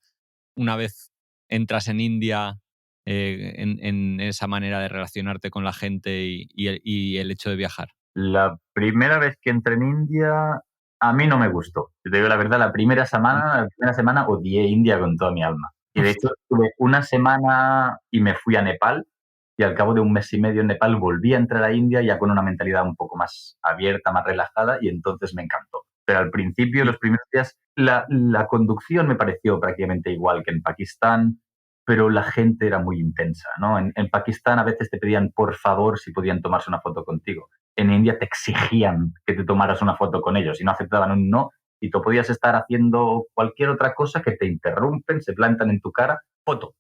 una vez entras en India, en esa manera de relacionarte con la gente y el hecho de viajar. La primera vez que entré en India, a mí no me gustó. Te digo la verdad, la primera semana odié India con toda mi alma. Y de hecho, estuve una semana y me fui a Nepal, y al cabo de un mes y medio en Nepal volví a entrar a India ya con una mentalidad un poco más abierta, más relajada, y entonces me encantó. Pero al principio, Y- los primeros días, la conducción me pareció prácticamente igual que en Pakistán, pero la gente era muy intensa, ¿no? En Pakistán a veces te pedían por favor si podían tomarse una foto contigo. En India te exigían que te tomaras una foto con ellos y no aceptaban un no, y tú podías estar haciendo cualquier otra cosa que te interrumpen, se plantan en tu cara, foto.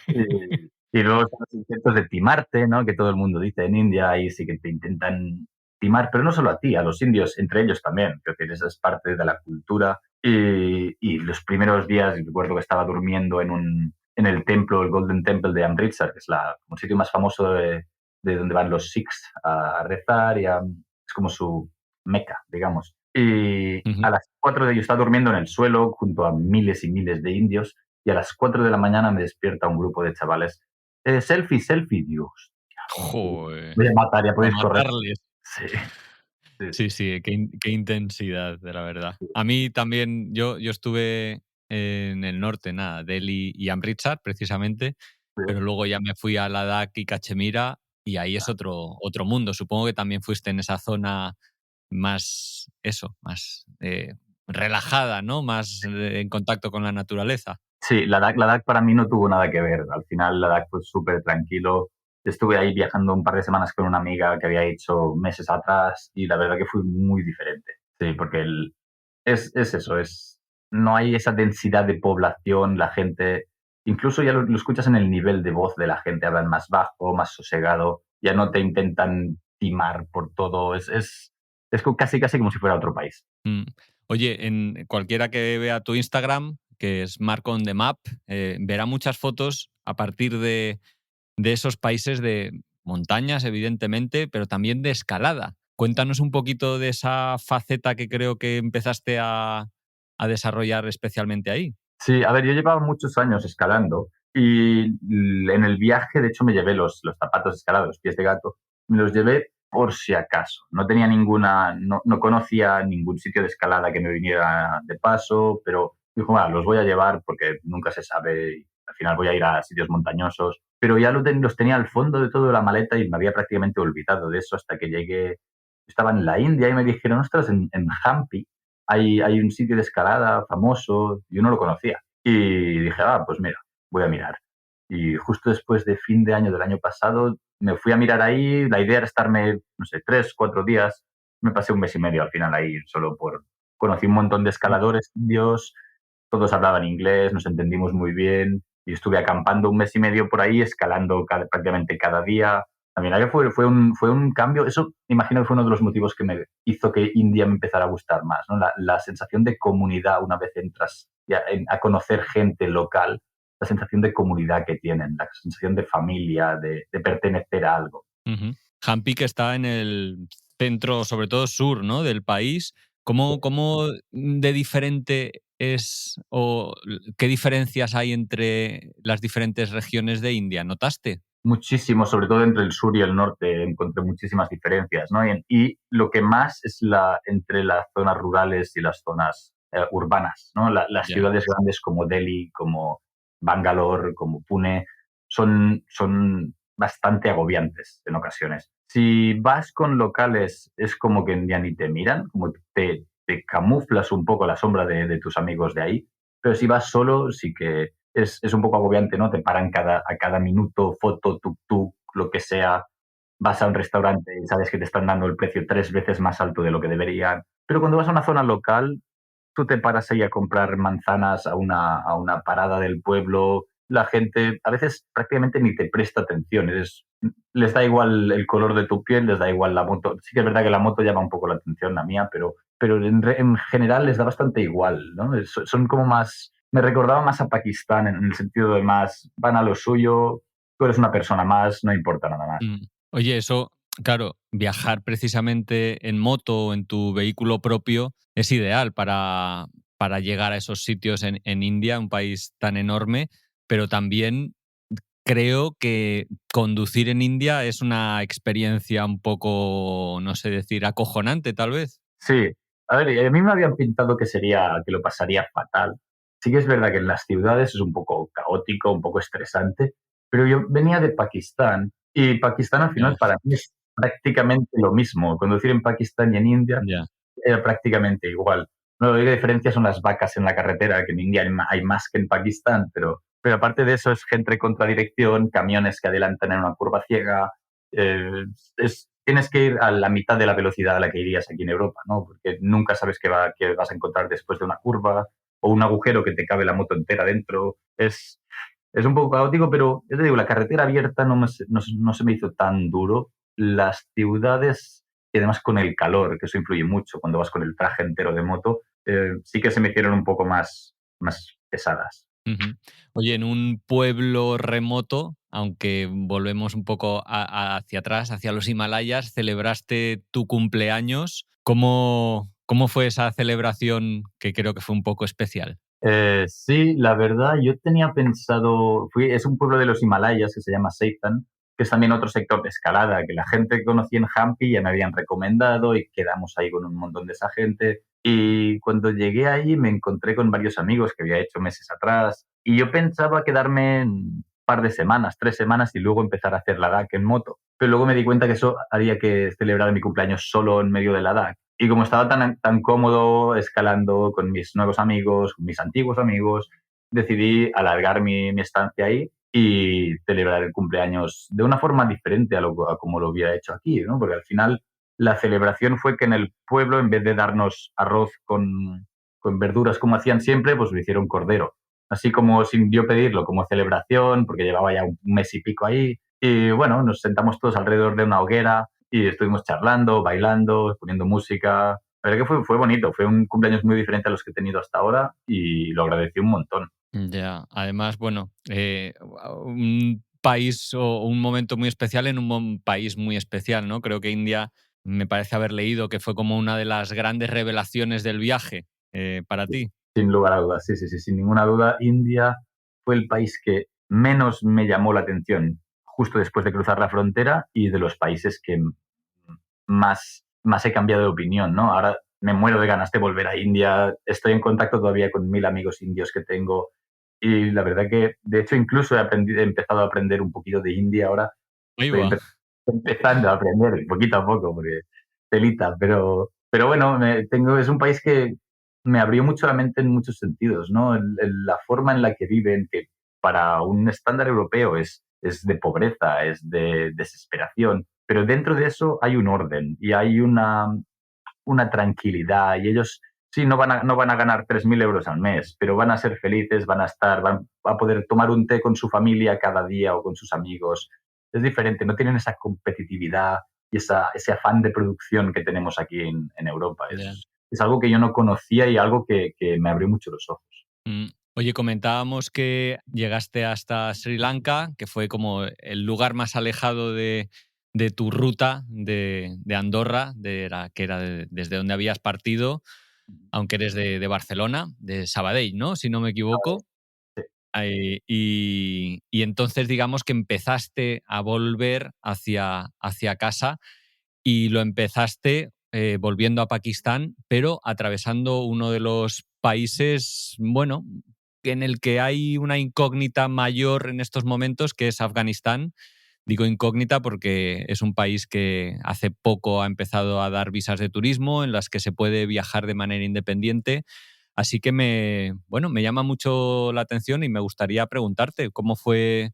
Y luego están los intentos de timarte, ¿no? Que todo el mundo dice en India, ahí sí que te intentan timar, pero no solo a ti, a los indios, entre ellos también. Creo que esa es parte de la cultura. Y los primeros días, recuerdo que estaba durmiendo en el templo, el Golden Temple de Amritsar, que es como el sitio más famoso de donde van los Sikhs a rezar, es como su meca, digamos. Y Ujú. a las 4 de ellos estaba durmiendo en el suelo junto a miles y miles de indios, y a las 4 de la mañana me despierta un grupo de chavales. Selfie, selfie, Dios. Joder, Voy a matar, ya a podéis correr. matarles. Sí, sí, sí. Sí, sí, qué intensidad, de la verdad. A mí también, yo estuve en el norte, nada, Delhi y Amritsar, precisamente, Sí. pero luego ya me fui a Ladakh y Cachemira y ahí es otro mundo. Supongo que también fuiste en esa zona más, eso, más relajada, ¿no? Más en contacto con la naturaleza. Sí, Ladakh para mí no tuvo nada que ver. Al final Ladakh fue súper tranquilo. Estuve ahí viajando un par de semanas con una amiga que había hecho meses atrás, y la verdad que fue muy diferente. Sí, porque es eso, no hay esa densidad de población, la gente, incluso ya lo escuchas en el nivel de voz de la gente, hablan más bajo, más sosegado, ya no te intentan timar por todo, es casi casi como si fuera otro país. Mm. Oye, en cualquiera que vea tu Instagram, que es Marco on the Map, verá muchas fotos a partir de de esos países de montañas, evidentemente, pero también de escalada. Cuéntanos un poquito de esa faceta que creo que empezaste a desarrollar especialmente ahí. Sí, a ver, yo llevaba muchos años escalando y en el viaje, de hecho, me llevé los zapatos de escalada, los pies de gato, me los llevé por si acaso. No tenía no conocía ningún sitio de escalada que me viniera de paso, pero dijo, bueno, los voy a llevar porque nunca se sabe y al final voy a ir a sitios montañosos. Pero ya los tenía al fondo de todo la maleta y me había prácticamente olvidado de eso hasta que llegué. Estaba en la India y me dijeron, ostras, en Hampi hay un sitio de escalada famoso, yo no lo conocía. Y dije, pues mira, voy a mirar. Y justo después de fin de año del año pasado, me fui a mirar ahí. La idea era estarme, no sé, 3, 4 días. Me pasé un mes y medio al final ahí, solo por... Conocí un montón de escaladores indios, todos hablaban inglés, nos entendimos muy bien. Y estuve acampando un mes y medio por ahí, escalando prácticamente cada día. La verdad que fue un cambio. Eso, me imagino que fue uno de los motivos que me hizo que India me empezara a gustar más, ¿no? La sensación de comunidad una vez entras a conocer gente local, la sensación de comunidad que tienen, la sensación de familia, de pertenecer a algo. Uh-huh. Hampi, que está en el centro, sobre todo sur, ¿no?, del país. ¿Cómo de diferente es o qué diferencias hay entre las diferentes regiones de India? ¿Notaste? Muchísimo, sobre todo entre el sur y el norte, encontré muchísimas diferencias, ¿no? Y lo que más es entre las zonas rurales y las zonas urbanas, ¿no? Las Ya. ciudades grandes como Delhi, como Bangalore, como Pune, son bastante agobiantes en ocasiones. Si vas con locales, es como que ya ni te miran, como que te camuflas un poco la sombra de tus amigos de ahí, pero si vas solo, sí que es un poco agobiante, ¿no? Te paran a cada minuto, foto, tuk-tuk, lo que sea. Vas a un restaurante y sabes que te están dando el precio 3 veces más alto de lo que deberían. Pero cuando vas a una zona local, tú te paras ahí a comprar manzanas a una parada del pueblo. La gente a veces prácticamente ni te presta atención. Les da igual el color de tu piel, les da igual la moto. Sí que es verdad que la moto llama un poco la atención, la mía, pero en general les da bastante igual, ¿no? Son como más... Me recordaba más a Pakistán en el sentido de más, van a lo suyo, tú eres una persona más, no importa nada más. Mm. Oye, eso, claro, viajar precisamente en moto o en tu vehículo propio es ideal para llegar a esos sitios en India, un país tan enorme, pero también creo que conducir en India es una experiencia un poco, no sé decir, acojonante, tal vez. Sí, a ver, a mí me habían pintado que lo pasaría fatal. Sí que es verdad que en las ciudades es un poco caótico, un poco estresante, pero yo venía de Pakistán y Pakistán al Ya, final para mí es prácticamente lo mismo. Conducir en Pakistán y en India ya. era prácticamente igual. No, la única diferencia son las vacas en la carretera, que en India hay más que en Pakistán, pero aparte de eso es gente contra dirección, camiones que adelantan en una curva ciega. Tienes que ir a la mitad de la velocidad a la que irías aquí en Europa, ¿no? Porque nunca sabes qué vas a encontrar después de una curva o un agujero que te cabe la moto entera dentro. Es un poco caótico, pero yo te digo, la carretera abierta no se me hizo tan duro. Las ciudades, y además con el calor, que eso influye mucho cuando vas con el traje entero de moto, sí que se me hicieron un poco más pesadas. Ujú. Oye, en un pueblo remoto, aunque volvemos un poco hacia atrás, hacia los Himalayas, celebraste tu cumpleaños. ¿Cómo fue esa celebración que creo que fue un poco especial? Sí, la verdad, yo tenía pensado, es un pueblo de los Himalayas que se llama Seitan, que es también otro sector de escalada, que la gente que conocí en Hampi ya me habían recomendado y quedamos ahí con un montón de esa gente. Y cuando llegué ahí me encontré con varios amigos que había hecho meses atrás y yo pensaba quedarme un par de semanas, 3 semanas y luego empezar a hacer la DAC en moto. Pero luego me di cuenta que eso haría que celebrar mi cumpleaños solo en medio de la DAC. Y como estaba tan cómodo escalando con mis nuevos amigos, con mis antiguos amigos, decidí alargar mi estancia ahí y celebrar el cumpleaños de una forma diferente a como lo hubiera hecho aquí, ¿no? Porque al final la celebración fue que en el pueblo, en vez de darnos arroz con verduras como hacían siempre, pues lo hicieron cordero. Así como sin yo pedirlo, como celebración, porque llevaba ya un mes y pico ahí. Y bueno, nos sentamos todos alrededor de una hoguera y estuvimos charlando, bailando, poniendo música. La verdad que fue bonito, fue un cumpleaños muy diferente a los que he tenido hasta ahora y lo agradecí un montón. Ya, además, bueno, un país o un momento muy especial en un país muy especial, ¿no? Creo que India, me parece haber leído que fue como una de las grandes revelaciones del viaje para ti. Sin lugar a dudas, sí, sí, sí, sin ninguna duda, India fue el país que menos me llamó la atención justo después de cruzar la frontera y de los países que más he cambiado de opinión, ¿no? Ahora me muero de ganas de volver a India, estoy en contacto todavía con 1000 amigos indios que tengo y la verdad que, de hecho, incluso he empezado a aprender un poquito de hindi ahora, Ahí estoy va. empezando a aprender poquito a poco, porque telita, pero bueno, es un país que me abrió mucho la mente en muchos sentidos, ¿no? La forma en la que viven, que para un estándar europeo es de pobreza, es de desesperación, pero dentro de eso hay un orden y hay una tranquilidad y ellos sí, no van a ganar 3.000 euros al mes, pero van a ser felices, van a poder tomar un té con su familia cada día o con sus amigos. Es diferente, no tienen esa competitividad y ese afán de producción que tenemos aquí en Europa. Ya. Es algo que yo no conocía y algo que me abrió mucho los ojos. Mm. Oye, comentábamos que llegaste hasta Sri Lanka, que fue como el lugar más alejado de tu ruta de Andorra, que era desde donde habías partido, aunque eres de Barcelona, de Sabadell, ¿no? Si no me equivoco. Sí, Y entonces digamos que empezaste a volver hacia casa y lo empezaste volviendo a Pakistán, pero atravesando uno de los países, bueno, en el que hay una incógnita mayor en estos momentos, que es Afganistán. Digo incógnita porque es un país que hace poco ha empezado a dar visas de turismo en las que se puede viajar de manera independiente. Así que bueno, me llama mucho la atención y me gustaría preguntarte cómo fue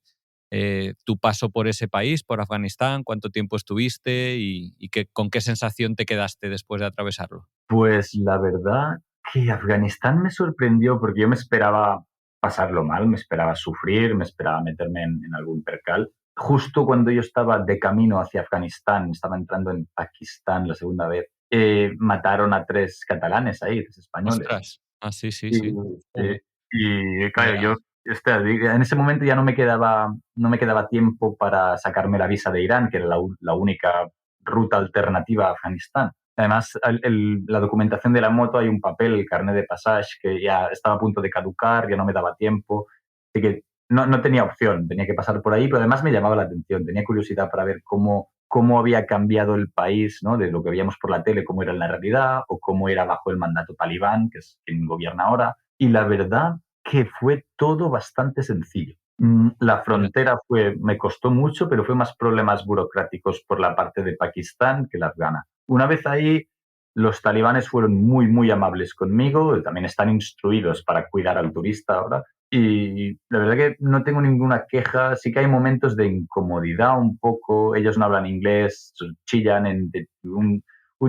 tu paso por ese país, por Afganistán, cuánto tiempo estuviste y con qué sensación te quedaste después de atravesarlo. pues la verdad que Afganistán me sorprendió porque yo me esperaba pasarlo mal, me esperaba sufrir, me esperaba meterme en algún percal. Justo cuando yo estaba de camino hacia Afganistán, estaba entrando en Pakistán la segunda vez, mataron a 3 catalanes ahí, 3 españoles. Ostras. Ah, sí, sí, Y, sí. eh, Joder. y claro, Vaya. yo en ese momento ya no me quedaba tiempo para sacarme la visa de Irán, que era la única ruta alternativa a Afganistán. Además, la documentación de la moto, hay un papel, el carnet de pasaje, que ya estaba a punto de caducar, ya no me daba tiempo. Así que no tenía opción, tenía que pasar por ahí, pero además me llamaba la atención, tenía curiosidad para ver cómo había cambiado el país, ¿no? De lo que veíamos por la tele, cómo era en la realidad, o cómo era bajo el mandato talibán, que es quien gobierna ahora. Y la verdad que fue todo bastante sencillo. La Fíjate. frontera me costó mucho, pero fue más problemas burocráticos por la parte de Pakistán que la afgana. Una vez ahí, los talibanes fueron muy, muy amables conmigo, también están instruidos para cuidar al turista ahora, y la verdad que no tengo ninguna queja, sí que hay momentos de incomodidad un poco, ellos no hablan inglés, chillan un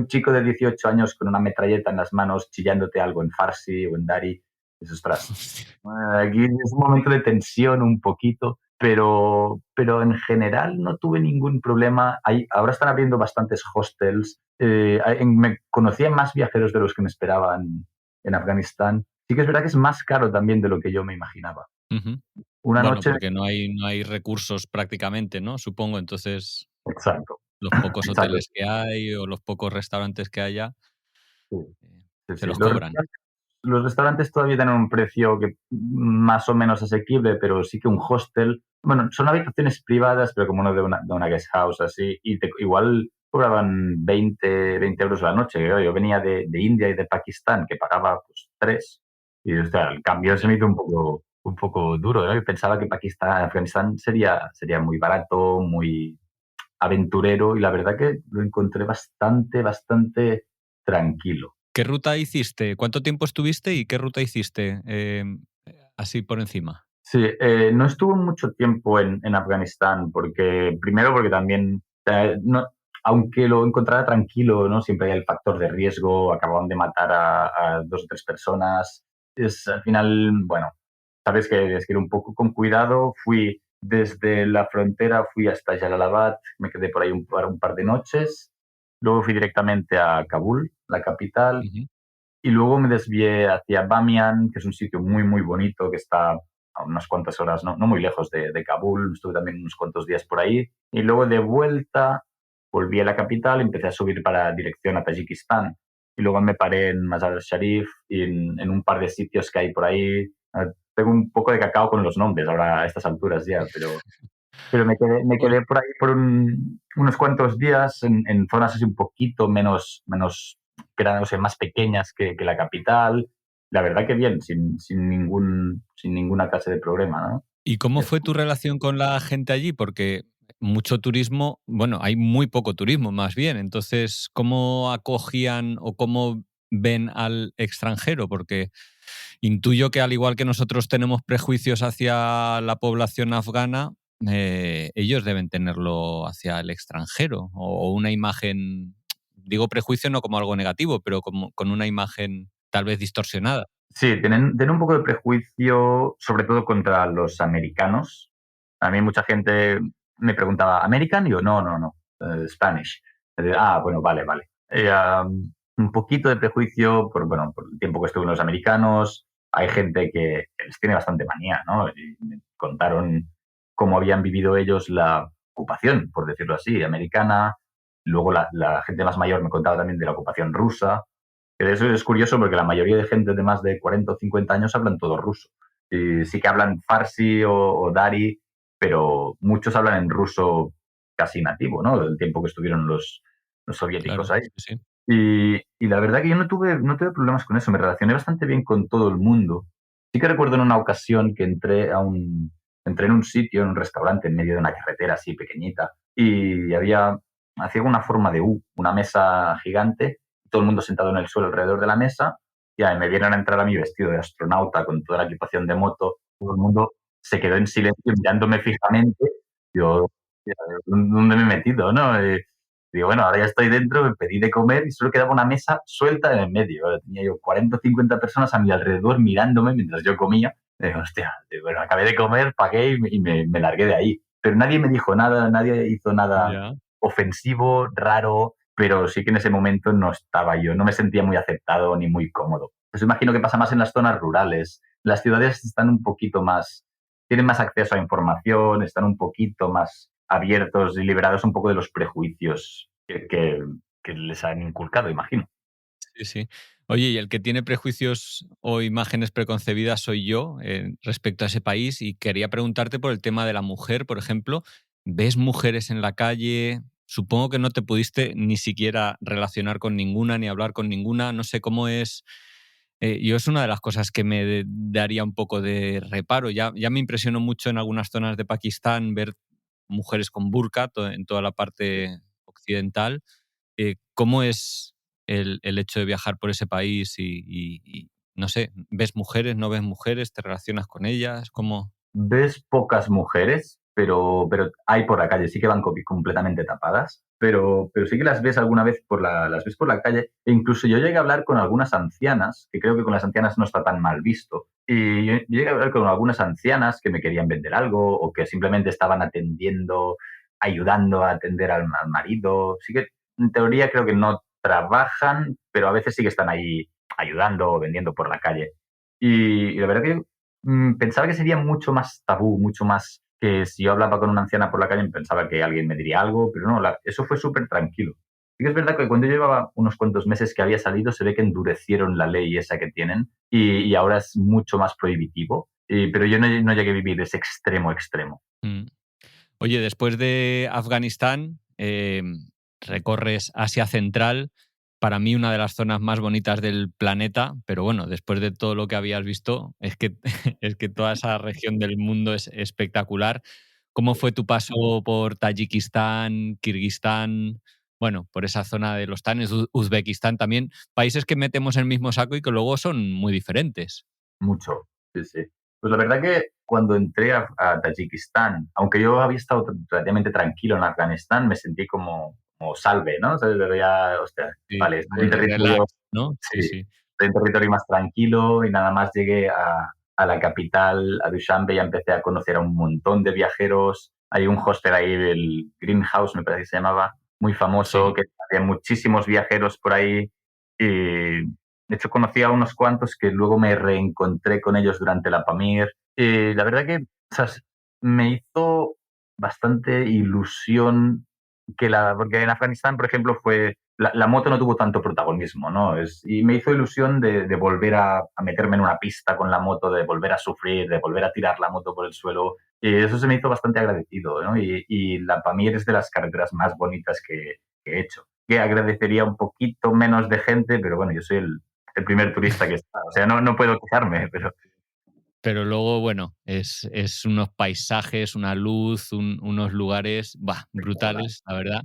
chico de 18 años con una metralleta en las manos chillándote algo en farsi o en dari, es ostras. Aquí es un momento de tensión un poquito, pero en general no tuve ningún problema. Ahora están abriendo bastantes hostels. Me conocía más viajeros de los que me esperaban en Afganistán. Sí que es verdad que es más caro también de lo que yo me imaginaba. Ujú. Una Bueno, noche, porque no hay recursos prácticamente, ¿no? Supongo, entonces exacto, los pocos exacto. hoteles que hay o los pocos restaurantes que haya Sí, sí, se sí. los Los cobran. restaurantes, los restaurantes todavía tienen un precio que más o menos asequible, pero sí que un hostel, bueno, son habitaciones privadas, pero como no de una guest house así, y igual cobraban 20 euros la noche. Yo venía de India y de Pakistán, que pagaba pues 3, y o sea, el cambio se Ya. me hizo un poco duro, ¿no? Yo pensaba que Afganistán sería muy barato, muy aventurero, y la verdad que lo encontré bastante, bastante tranquilo. ¿Qué ruta hiciste? ¿Cuánto tiempo estuviste y qué ruta hiciste? Así por encima. Sí, no estuvo mucho tiempo en Afganistán, primero porque también, aunque lo encontrara tranquilo, ¿no? Siempre hay el factor de riesgo, acababan de matar a 2 o 3 personas. Al final, bueno, sabes que es que ir un poco con cuidado. Fui desde la frontera, fui hasta Jalalabad, me quedé por ahí un par de noches. Luego fui directamente a Kabul, la capital, Ujú. y luego me desvié hacia Bamiyan, que es un sitio muy, muy bonito que está a a unas cuantas horas, no muy lejos de Kabul. Estuve también unos cuantos días por ahí. Y luego de vuelta volví a la capital y empecé a subir para dirección a Tayikistán. Y luego me paré en Mazar-e-Sharif y en un par de sitios que hay por ahí. Tengo un poco de cacao con los nombres ahora a estas alturas ya, pero me Oye, quedé por ahí por unos cuantos días en zonas así un poquito menos que eran, o sea, más pequeñas que la capital. La verdad que bien, sin ninguna clase de problema, ¿no? ¿y cómo Es- fue tu relación con la gente allí? Porque mucho turismo, bueno, hay muy poco turismo más bien. Entonces, ¿cómo acogían o cómo ven al extranjero? Porque intuyo que al igual que nosotros tenemos prejuicios hacia la población afgana, ellos deben tenerlo hacia el extranjero o una imagen, digo prejuicio no como algo negativo, pero como con una imagen tal vez distorsionada. Sí, tienen un poco de prejuicio, sobre todo contra los americanos. A mí mucha gente me preguntaba, ¿American? Y yo, no, Spanish. Bueno, vale. Un poquito de prejuicio por el tiempo que estuve en los americanos. Hay gente que les tiene bastante manía, ¿no? Y me contaron cómo habían vivido ellos la ocupación, por decirlo así, americana. Luego la gente más mayor me contaba también de la ocupación rusa. Que eso es curioso porque la mayoría de gente de más de 40 o 50 años hablan todo ruso. Y sí que hablan farsi o dari, pero muchos hablan en ruso casi nativo, ¿no? Del tiempo que estuvieron los soviéticos Claro, ahí. sí, sí. Y la verdad que yo no tuve problemas con eso, me relacioné bastante bien con todo el mundo. Sí que recuerdo en una ocasión que entré en un sitio, en un restaurante en medio de una carretera así pequeñita, y hacía una forma de U, una mesa gigante, todo el mundo sentado en el suelo alrededor de la mesa, y ahí me vieron a entrar a mi vestido de astronauta con toda la equipación de moto, todo el mundo se quedó en silencio mirándome fijamente. Yo, hostia, ¿dónde me he metido, no? Digo, bueno, ahora ya estoy dentro, me pedí de comer y solo quedaba una mesa suelta en el medio. Tenía yo 40 o 50 personas a mi alrededor mirándome mientras yo comía. Digo, hostia, bueno, acabé de comer, pagué y me largué de ahí. Pero nadie me dijo nada, nadie hizo nada Ya. ofensivo, raro, pero sí que en ese momento no estaba yo, no me sentía muy aceptado ni muy cómodo. Pues imagino que pasa más en las zonas rurales. Las ciudades están un poquito más, tienen más acceso a información, están un poquito más abiertos y liberados un poco de los prejuicios que les han inculcado, imagino. Sí, sí. Oye, y el que tiene prejuicios o imágenes preconcebidas soy yo respecto a ese país y quería preguntarte por el tema de la mujer, por ejemplo. ¿Ves mujeres en la calle? Supongo que no te pudiste ni siquiera relacionar con ninguna ni hablar con ninguna. No sé cómo es. Yo es una de las cosas que me daría un poco de reparo. Ya me impresionó mucho en algunas zonas de Pakistán ver mujeres con burka en toda la parte occidental. ¿Cómo es el hecho de viajar por ese país y no sé, ves mujeres, no ves mujeres, te relacionas con ellas? ¿Cómo? Ves pocas mujeres, pero hay por la calle, sí que van completamente tapadas, pero sí que las ves alguna vez las ves por la calle. E incluso yo llegué a hablar con algunas ancianas, que creo que con las ancianas no está tan mal visto. Y yo llegué a hablar con algunas ancianas que me querían vender algo o que simplemente estaban atendiendo, ayudando a atender al marido. Sí que en teoría creo que no trabajan, pero a veces sí que están ahí ayudando o vendiendo por la calle. Y la verdad que pensaba que sería mucho más tabú, mucho más que si yo hablaba con una anciana por la calle, pensaba que alguien me diría algo, pero no, eso fue súper tranquilo. Sí que es verdad que cuando yo llevaba unos cuantos meses que había salido, se ve que endurecieron la ley esa que tienen y ahora es mucho más prohibitivo, pero yo no llegué a vivir ese extremo extremo. Mm. Oye, después de Afganistán, recorres Asia Central, para mí una de las zonas más bonitas del planeta, pero bueno, después de todo lo que habías visto, es que, es que toda esa región del mundo es espectacular. ¿Cómo fue tu paso por Tayikistán, Kirguistán? Bueno, por esa zona de los Tanes, Uzbekistán también, países que metemos en el mismo saco y que luego son muy diferentes. Mucho, sí, sí. Pues la verdad que cuando entré a Tayikistán, aunque yo había estado relativamente tranquilo en Afganistán, me sentí como salve, ¿no? O sea, ya, hostia, Sí, vale, estoy en territorio, relax, ¿no? Sí, sí, sí. estoy en territorio más tranquilo y nada más llegué a la capital, a Dushanbe, ya empecé a conocer a un montón de viajeros. Hay un hostel ahí, el Greenhouse, me parece que se llamaba, muy famoso, Sí. que había muchísimos viajeros por ahí. Y de hecho, conocí a unos cuantos que luego me reencontré con ellos durante la Pamir. La verdad que, o sea, me hizo bastante ilusión porque en Afganistán, por ejemplo, la moto no tuvo tanto protagonismo, ¿no? Y me hizo ilusión de volver a meterme en una pista con la moto, de volver a sufrir, de volver a tirar la moto por el suelo. Y eso se me hizo bastante agradecido, ¿no? Y la Pamir es de las carreteras más bonitas que he hecho. Que agradecería un poquito menos de gente, pero bueno, yo soy el primer turista que está. O sea, no puedo quejarme, pero Pero luego, bueno, es unos paisajes, una luz, unos lugares, espectacular. brutales, la verdad.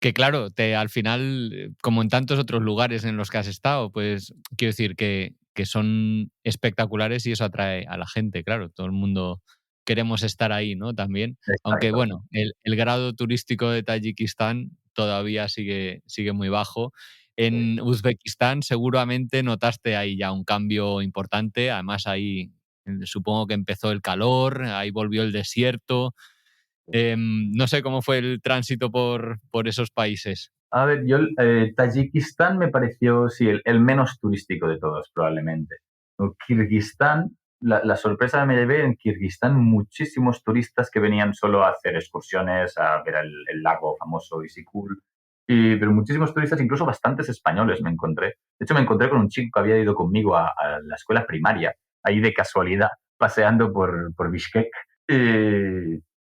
Que claro, al final, como en tantos otros lugares en los que has estado, pues quiero decir que son espectaculares y eso atrae a la gente, claro. Todo el mundo queremos estar ahí, ¿no? También. Aunque Exacto. bueno, el grado turístico de Tayikistán todavía sigue muy bajo. Sí. En Uzbekistán seguramente notaste ahí ya un cambio importante. Además, ahí supongo que empezó el calor, ahí volvió el desierto. No sé cómo fue el tránsito por esos países. A ver, Tayikistán me pareció, sí, el menos turístico de todos, probablemente. O Kirguistán, la sorpresa que me llevé en Kirguistán, muchísimos turistas que venían solo a hacer excursiones, a ver el lago famoso Isikul, pero muchísimos turistas, incluso bastantes españoles me encontré. De hecho, me encontré con un chico que había ido conmigo a la escuela primaria, ahí de casualidad, paseando por Bishkek.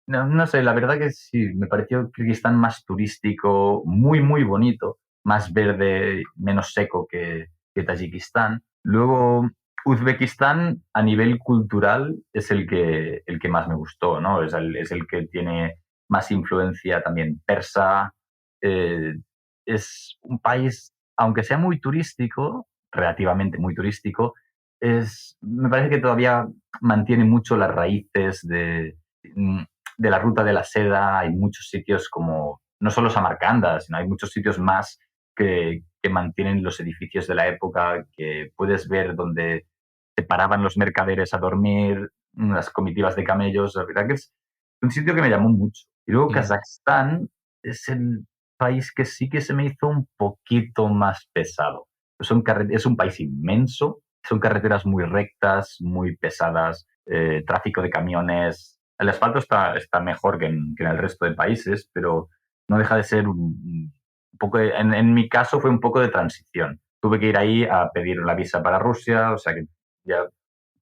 No sé, la verdad que sí, me pareció Kirguistán más turístico, muy, muy bonito, más verde, menos seco que Tayikistán. Luego, Uzbekistán, a nivel cultural, es el que más me gustó, ¿no? Es el que tiene más influencia también persa. Eh, es un país, aunque sea muy turístico, relativamente muy turístico, me parece que todavía mantiene mucho las raíces mm, de la ruta de la seda. Hay muchos sitios como, no solo Samarcanda, sino hay muchos sitios más que mantienen los edificios de la época, que puedes ver donde se paraban los mercaderes a dormir, las comitivas de camellos. La verdad que es un sitio que me llamó mucho. Y luego Mm. Kazajstán es el país que sí que se me hizo un poquito más pesado. Es un país inmenso, son carreteras muy rectas, muy pesadas, tráfico de camiones. El asfalto está mejor que en el resto de países, pero no deja de ser un poco, en mi caso fue un poco de transición. Tuve que ir ahí a pedir la visa para Rusia, o sea que ya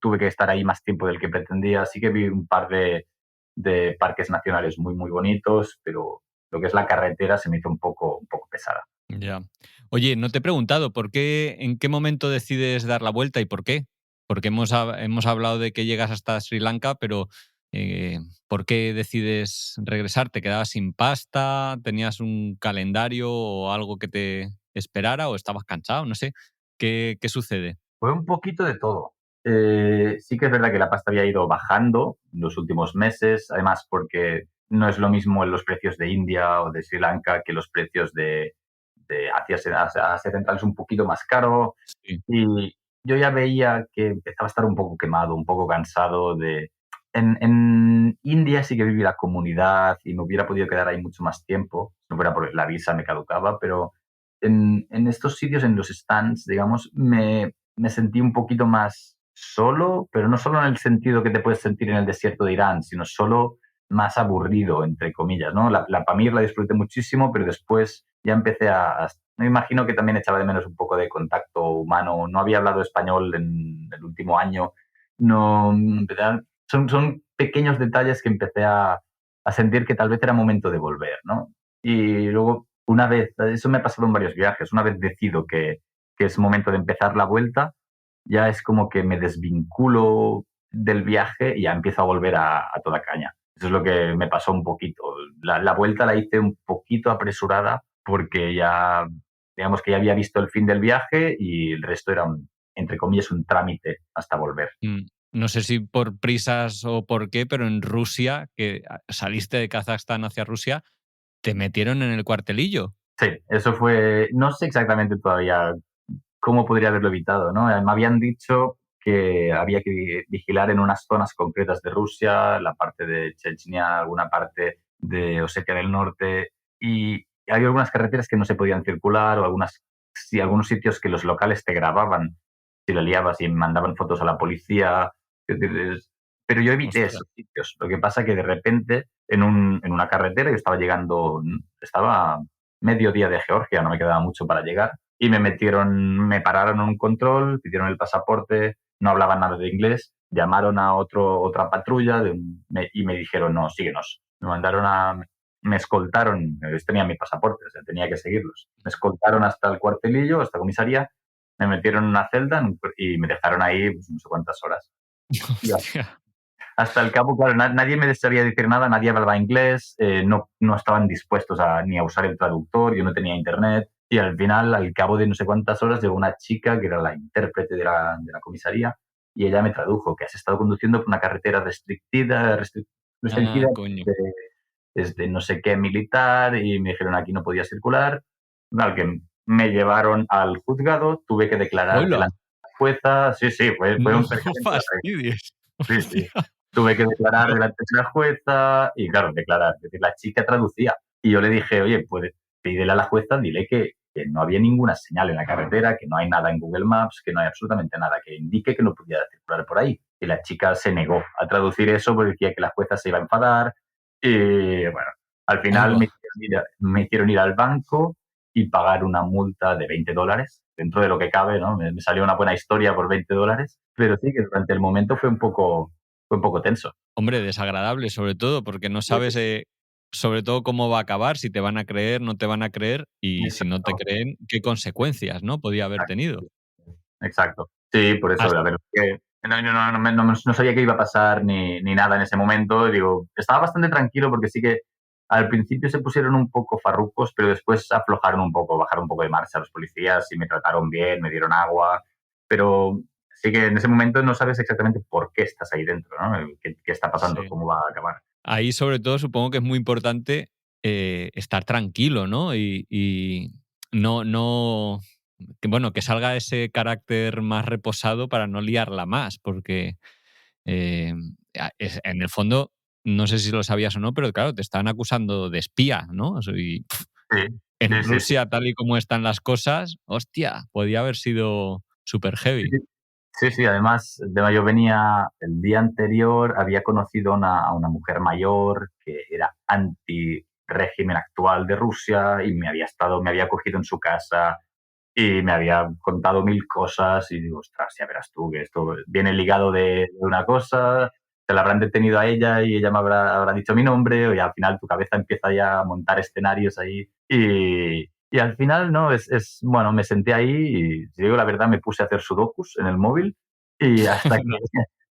tuve que estar ahí más tiempo del que pretendía. Sí que vi un par de parques nacionales muy, muy bonitos, pero lo que es la carretera se me hizo un poco pesada. Ya. Oye, no te he preguntado, ¿en qué momento decides dar la vuelta y por qué? Porque hemos hablado de que llegas hasta Sri Lanka, pero eh, ¿por qué decides regresar? ¿Te quedabas sin pasta? ¿Tenías un calendario o algo que te esperara? ¿O estabas cansado? No sé. ¿Qué sucede? Fue un poquito de todo. Sí que es verdad que la pasta había ido bajando en los últimos meses, además porque no es lo mismo en los precios de India o de Sri Lanka que los precios de Asia Central, es un poquito más caro. Sí. Y yo ya veía que empezaba a estar un poco quemado, un poco cansado de... En India sí que viví la comunidad y me hubiera podido quedar ahí mucho más tiempo, si no fuera porque la visa me caducaba, pero en estos sitios, en los stands, digamos, me sentí un poquito más solo, pero no solo en el sentido que te puedes sentir en el desierto de Irán, sino solo más aburrido, entre comillas, ¿no? La Pamir la disfruté muchísimo, pero después ya empecé me imagino que también echaba de menos un poco de contacto humano. No había hablado español en el último año. No, ¿verdad? Son pequeños detalles que empecé a sentir que tal vez era momento de volver, ¿no? Y luego, una vez, eso me ha pasado en varios viajes, una vez decido que es momento de empezar la vuelta, ya es como que me desvinculo del viaje y ya empiezo a volver a toda caña. Eso es lo que me pasó un poquito. La vuelta la hice un poquito apresurada porque ya, digamos que ya había visto el fin del viaje y el resto era, entre comillas, un trámite hasta volver. No sé si por prisas o por qué, pero en Rusia, que saliste de Kazajstán hacia Rusia, te metieron en el cuartelillo. Sí, eso fue, no sé exactamente todavía cómo podría haberlo evitado, ¿no? Me habían dicho que había que vigilar en unas zonas concretas de Rusia, la parte de Chechnya, alguna parte de Osetia del Norte, y había algunas carreteras que no se podían circular, o sí, algunos sitios que los locales te grababan si la liabas y mandaban fotos a la policía. Es decir, pero yo evité Ostras. esos sitios. Lo que pasa que de repente en una carretera yo estaba medio día de Georgia, no me quedaba mucho para llegar, y me pararon en un control, pidieron el pasaporte, no hablaban nada de inglés, llamaron a otra patrulla y me dijeron, no, síguenos. Me escoltaron, ellos tenían mi pasaporte, o sea, tenía que seguirlos. Me escoltaron hasta el cuartelillo, hasta la comisaría, me metieron en una celda y me dejaron ahí pues, no sé cuántas horas. Y Hostia. hasta el cabo, claro, nadie me sabía decir nada, nadie hablaba inglés, no estaban dispuestos ni a usar el traductor, yo no tenía internet. Y al final, al cabo de no sé cuántas horas, llegó una chica que era la intérprete de la comisaría y ella me tradujo que has estado conduciendo por una carretera restringida Ah, coño. desde no sé qué militar y me dijeron aquí no podía circular. Al que me llevaron al juzgado, tuve que declarar ¡Hola! delante de la jueza. Sí, sí, fue No un percance. fastidies. Sí, sí. Hostia. Tuve que declarar No. delante de la jueza y, claro, declarar. Es decir, la chica traducía. Y yo le dije, oye, pues pídele a la jueza, dile que no había ninguna señal en la carretera, que no hay nada en Google Maps, que no hay absolutamente nada que indique que no pudiera circular por ahí. Y la chica se negó a traducir eso porque decía que la jueza se iba a enfadar. Y, bueno, al Ahí final va. me hicieron ir al banco y pagar una multa de $20, dentro de lo que cabe, ¿no? Me salió una buena historia por $20, pero sí que durante el momento fue un poco tenso. Hombre, desagradable, sobre todo, porque no Sí, sabes, sobre todo cómo va a acabar, si te van a creer, no te van a creer, y si no te exacto, creen, qué consecuencias, ¿no? Podía haber tenido. exacto, exacto. Sí, por eso, Has- la verdad es que no sabía qué iba a pasar ni nada en ese momento. Digo, estaba bastante tranquilo porque sí que al principio se pusieron un poco farrucos, pero después aflojaron un poco, bajaron un poco de marcha los policías y me trataron bien, me dieron agua, pero sí que en ese momento no sabes exactamente por qué estás ahí dentro, ¿no? ¿Qué está pasando? sí. ¿Cómo va a acabar? Ahí, sobre todo, supongo que es muy importante estar tranquilo, ¿no? Y no, que, bueno, que salga ese carácter más reposado para no liarla más, porque eh, en el fondo, no sé si lo sabías o no, pero claro, te están acusando de espía, ¿no? O sea, y Sí, en sí, sí, sí. Rusia, tal y como están las cosas, hostia, podía haber sido súper Sí, heavy. sí. Sí, sí, además, yo venía el día anterior, había conocido a una mujer mayor que era anti-régimen actual de Rusia y me había cogido en su casa y me había contado mil cosas y digo, ostras, ya verás tú que esto viene ligado de una cosa, te la habrán detenido a ella y ella me habrá dicho mi nombre y al final tu cabeza empieza ya a montar escenarios ahí y al final, ¿no? Bueno, me senté ahí y, si digo la verdad, me puse a hacer sudokus en el móvil y hasta que, No.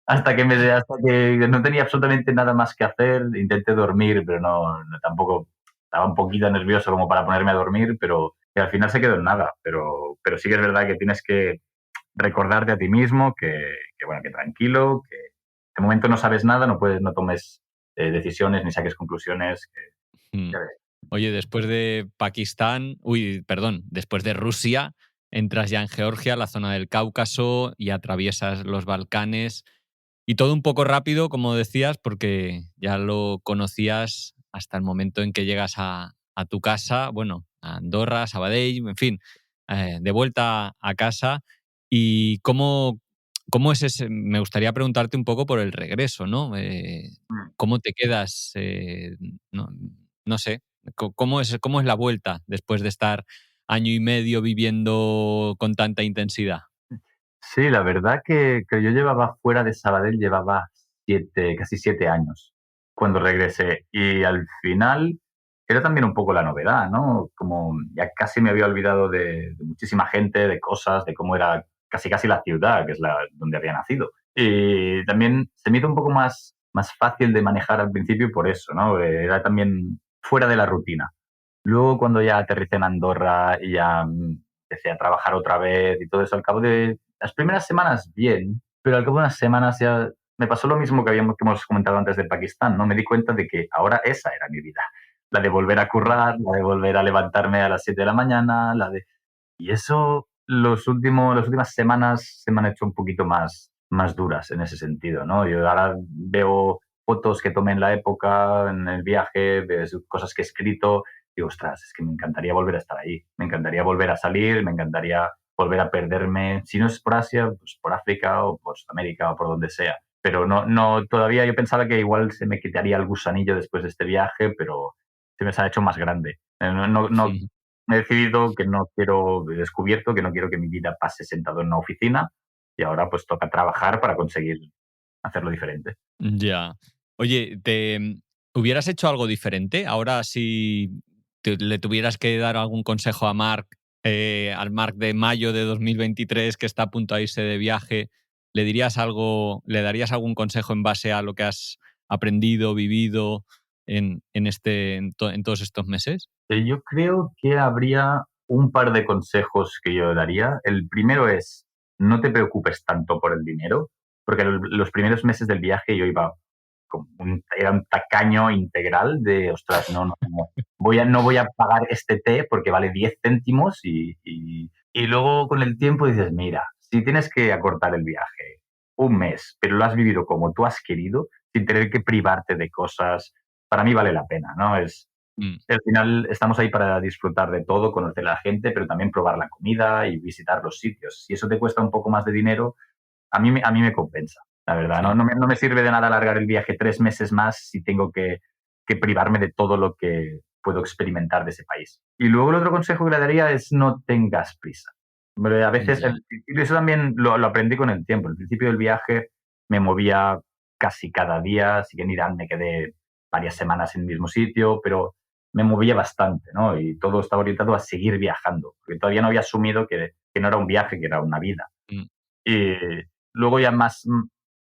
hasta que no tenía absolutamente nada más que hacer, intenté dormir, pero tampoco estaba un poquito nervioso como para ponerme a dormir, pero que al final se quedó en nada. Pero sí que es verdad que tienes que recordarte a ti mismo bueno, que tranquilo, que de momento no sabes nada, no tomes decisiones ni saques conclusiones. Mm. Ya ves. Oye, después de Pakistán, uy, perdón, después de Rusia, entras ya en Georgia, la zona del Cáucaso, y atraviesas los Balcanes. Y todo un poco rápido, como decías, porque ya lo conocías hasta el momento en que llegas a tu casa, bueno, a Andorra, a Sabadell, en fin, de vuelta a casa. ¿Y cómo es ese? Me gustaría preguntarte un poco por el regreso, ¿no? Mm. ¿Cómo te quedas? No, no sé, ¿cómo es la vuelta después de estar año y medio viviendo con tanta intensidad? Sí, la verdad que yo llevaba fuera de Sabadell, llevaba casi 7 años cuando regresé. Y al final era también un poco la novedad, ¿no? Como ya casi me había olvidado de muchísima gente, de cosas, de cómo era casi casi la ciudad, que es donde había nacido. Y también se me hizo un poco más fácil de manejar al principio por eso, ¿no? Era también fuera de la rutina. Luego, cuando ya aterricé en Andorra y ya empecé a trabajar otra vez y todo eso, al cabo de las primeras semanas bien, pero al cabo de unas semanas ya me pasó lo mismo que hemos comentado antes de Pakistán, ¿no? Me di cuenta de que ahora esa era mi vida. La de volver a currar, la de volver a levantarme a las 7 de la mañana, y eso, las últimas semanas se me han hecho un poquito más duras en ese sentido, ¿no? Yo ahora veo fotos que tomé en la época, en el viaje, veo cosas que he escrito, digo, ostras, es que me encantaría volver a estar ahí, me encantaría volver a salir, me encantaría volver a perderme, si no es por Asia, pues por África o por Sudamérica o por donde sea. pero no, todavía yo pensaba que igual se me quitaría el gusanillo después de este viaje, pero se me ha hecho más grande. No, he decidido que no quiero, he descubierto que no quiero que mi vida pase sentado en una oficina y ahora pues toca trabajar para conseguir hacerlo diferente. Ya. Oye, ¿te hubieras hecho algo diferente? Ahora, si le tuvieras que dar algún consejo a Marc, al Marc de mayo de 2023 que está a punto de irse de viaje, ¿le dirías algo, le darías algún consejo en base a lo que has aprendido, vivido en todos estos meses? Yo creo que habría un par de consejos que yo daría. El primero es, no te preocupes tanto por el dinero, porque los primeros meses del viaje yo iba como era un tacaño integral de, ostras, no voy a pagar este té porque vale 10 céntimos y luego con el tiempo dices, mira, si tienes que acortar el viaje un mes, pero lo has vivido como tú has querido, sin tener que privarte de cosas, para mí vale la pena, ¿no? Mm, Al final estamos ahí para disfrutar de todo, conocer a la gente, pero también probar la comida y visitar los sitios. Si eso te cuesta un poco más de dinero, a mí me compensa, la verdad. sí. No me sirve de nada alargar el viaje 3 meses más si tengo que privarme de todo lo que puedo experimentar de ese país. Y luego el otro consejo que le daría es no tengas prisa. Hombre, a veces, Ya. y eso también lo aprendí con el tiempo. Al principio del viaje me movía casi cada día, si bien en Irán me quedé varias semanas en el mismo sitio, pero me movía bastante, ¿no? Y todo estaba orientado a seguir viajando, porque todavía no había asumido que no era un viaje, que era una vida. Mm. Y luego ya más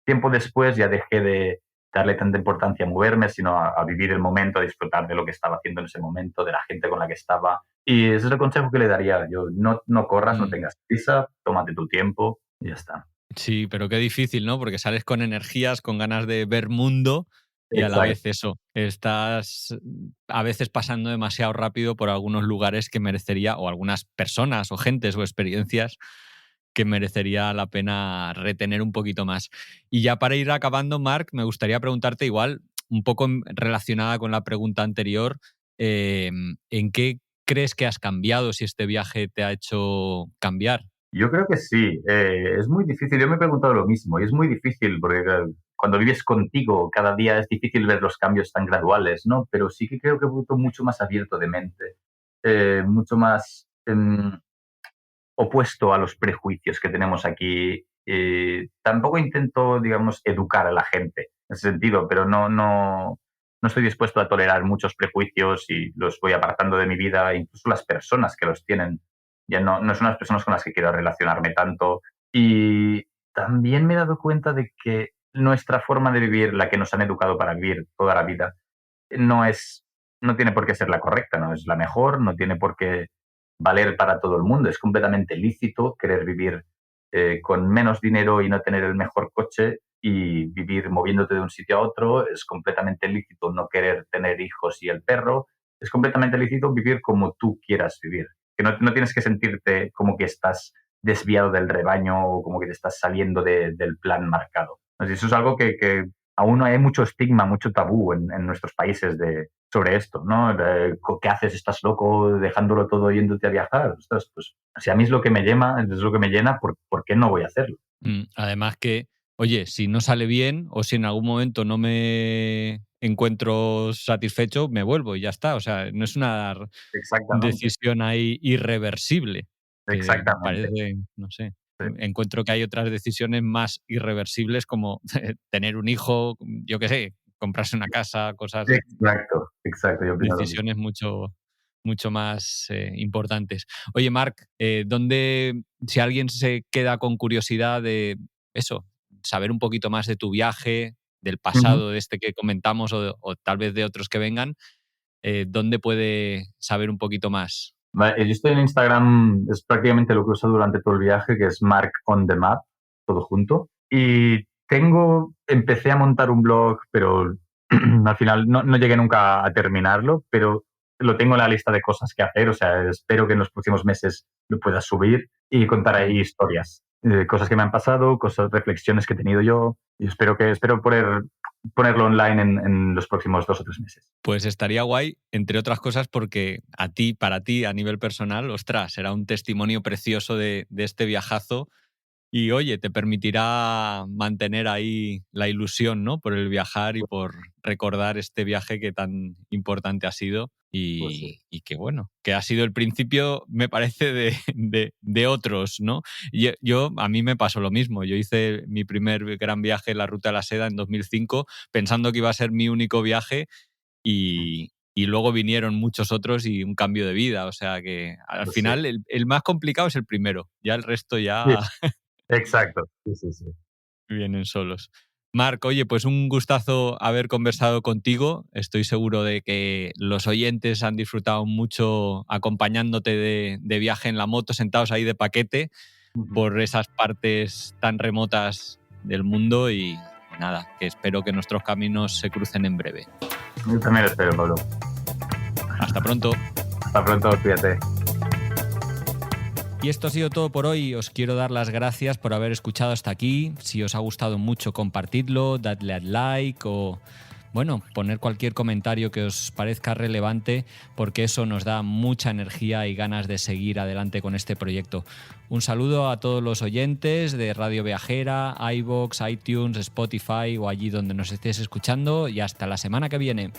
tiempo después ya dejé de darle tanta importancia a moverme, sino a vivir el momento, a disfrutar de lo que estaba haciendo en ese momento, de la gente con la que estaba. Y ese es el consejo que le daría yo. No corras, no Mm. tengas prisa, tómate tu tiempo y ya está. Sí, pero qué difícil, ¿no? Porque sales con energías, con ganas de ver mundo y a la Exacto. vez eso, estás a veces pasando demasiado rápido por algunos lugares que merecería, o algunas personas o gentes o experiencias que merecería la pena retener un poquito más. Y ya para ir acabando, Marc, me gustaría preguntarte igual, un poco relacionada con la pregunta anterior, ¿en qué crees que has cambiado si este viaje te ha hecho cambiar? Yo creo que sí. Es muy difícil. Yo me he preguntado lo mismo y es muy difícil porque cuando vives contigo cada día es difícil ver los cambios tan graduales, ¿no? Pero sí que creo que he vuelto mucho más abierto de mente, mucho más opuesto a los prejuicios que tenemos aquí. Tampoco intento, digamos, educar a la gente en ese sentido, pero no estoy dispuesto a tolerar muchos prejuicios y los voy apartando de mi vida, incluso las personas que los tienen. Ya no son las personas con las que quiero relacionarme tanto. Y también me he dado cuenta de que nuestra forma de vivir, la que nos han educado para vivir toda la vida, no es, no tiene por qué ser la correcta, no es la mejor, no tiene por qué valer para todo el mundo. Es completamente lícito querer vivir con menos dinero y no tener el mejor coche y vivir moviéndote de un sitio a otro. Es completamente lícito no querer tener hijos y el perro. Es completamente lícito vivir como tú quieras vivir. Que no tienes que sentirte como que estás desviado del rebaño o como que te estás saliendo del plan marcado. Entonces, eso es algo que aún hay mucho estigma, mucho tabú en nuestros países sobre esto, ¿no? ¿Qué haces? ¿Estás loco dejándolo todo yéndote a viajar? Ostras, pues si a mí es lo que me llena, es lo que me llena, ¿por qué no voy a hacerlo? Además que, oye, si no sale bien o si en algún momento no me encuentro satisfecho, me vuelvo y ya está. O sea, no es una Exactamente, decisión ahí irreversible, que exactamente. parece, no sé. Sí. Encuentro que hay otras decisiones más irreversibles como tener un hijo, yo qué sé, comprarse una casa, cosas, Exacto, exacto, yo opino lo mismo. decisiones mucho más importantes. Oye, Marc, ¿dónde, si alguien se queda con curiosidad de eso, saber un poquito más de tu viaje, del Ujú. pasado, de este que comentamos o tal vez de otros que vengan, ¿dónde puede saber un poquito más? Vale, yo estoy en Instagram, es prácticamente lo que uso durante todo el viaje, que es Mark on the Map, todo junto. Y empecé a montar un blog, pero al final no llegué nunca a terminarlo, pero lo tengo en la lista de cosas que hacer, o sea, espero que en los próximos meses lo pueda subir y contar Mm. ahí historias, cosas que me han pasado, cosas, reflexiones que he tenido yo, y espero ponerlo online en los próximos 2 o 3 meses. Pues estaría guay, entre otras cosas, porque para ti, a nivel personal, ostras, será un testimonio precioso de este viajazo Y oye, te permitirá mantener ahí la ilusión, ¿no? Por el viajar y por recordar este viaje que tan importante ha sido Pues sí. y que bueno, que ha sido el principio, me parece, de otros, ¿no? A mí me pasó lo mismo. Yo hice mi primer gran viaje, la Ruta de la Seda, en 2005, pensando que iba a ser mi único viaje y luego vinieron muchos otros y un cambio de vida. O sea que al Pues sí. final el más complicado es el primero, ya el resto Sí, ya exacto. Sí, sí, sí. vienen solos. Marc, oye, pues un gustazo haber conversado contigo. Estoy seguro de que los oyentes han disfrutado mucho acompañándote de viaje en la moto, sentados ahí de paquete Ujú. por esas partes tan remotas del mundo y nada, que espero que nuestros caminos se crucen en breve. Yo también lo espero, Pablo. Hasta pronto. Hasta pronto, cuídate. Y esto ha sido todo por hoy. Os quiero dar las gracias por haber escuchado hasta aquí. Si os ha gustado mucho, compartidlo, dadle al like o, bueno, poner cualquier comentario que os parezca relevante, porque eso nos da mucha energía y ganas de seguir adelante con este proyecto. Un saludo a todos los oyentes de Radio Viajera, iVoox, iTunes, Spotify o allí donde nos estéis escuchando y hasta la semana que viene.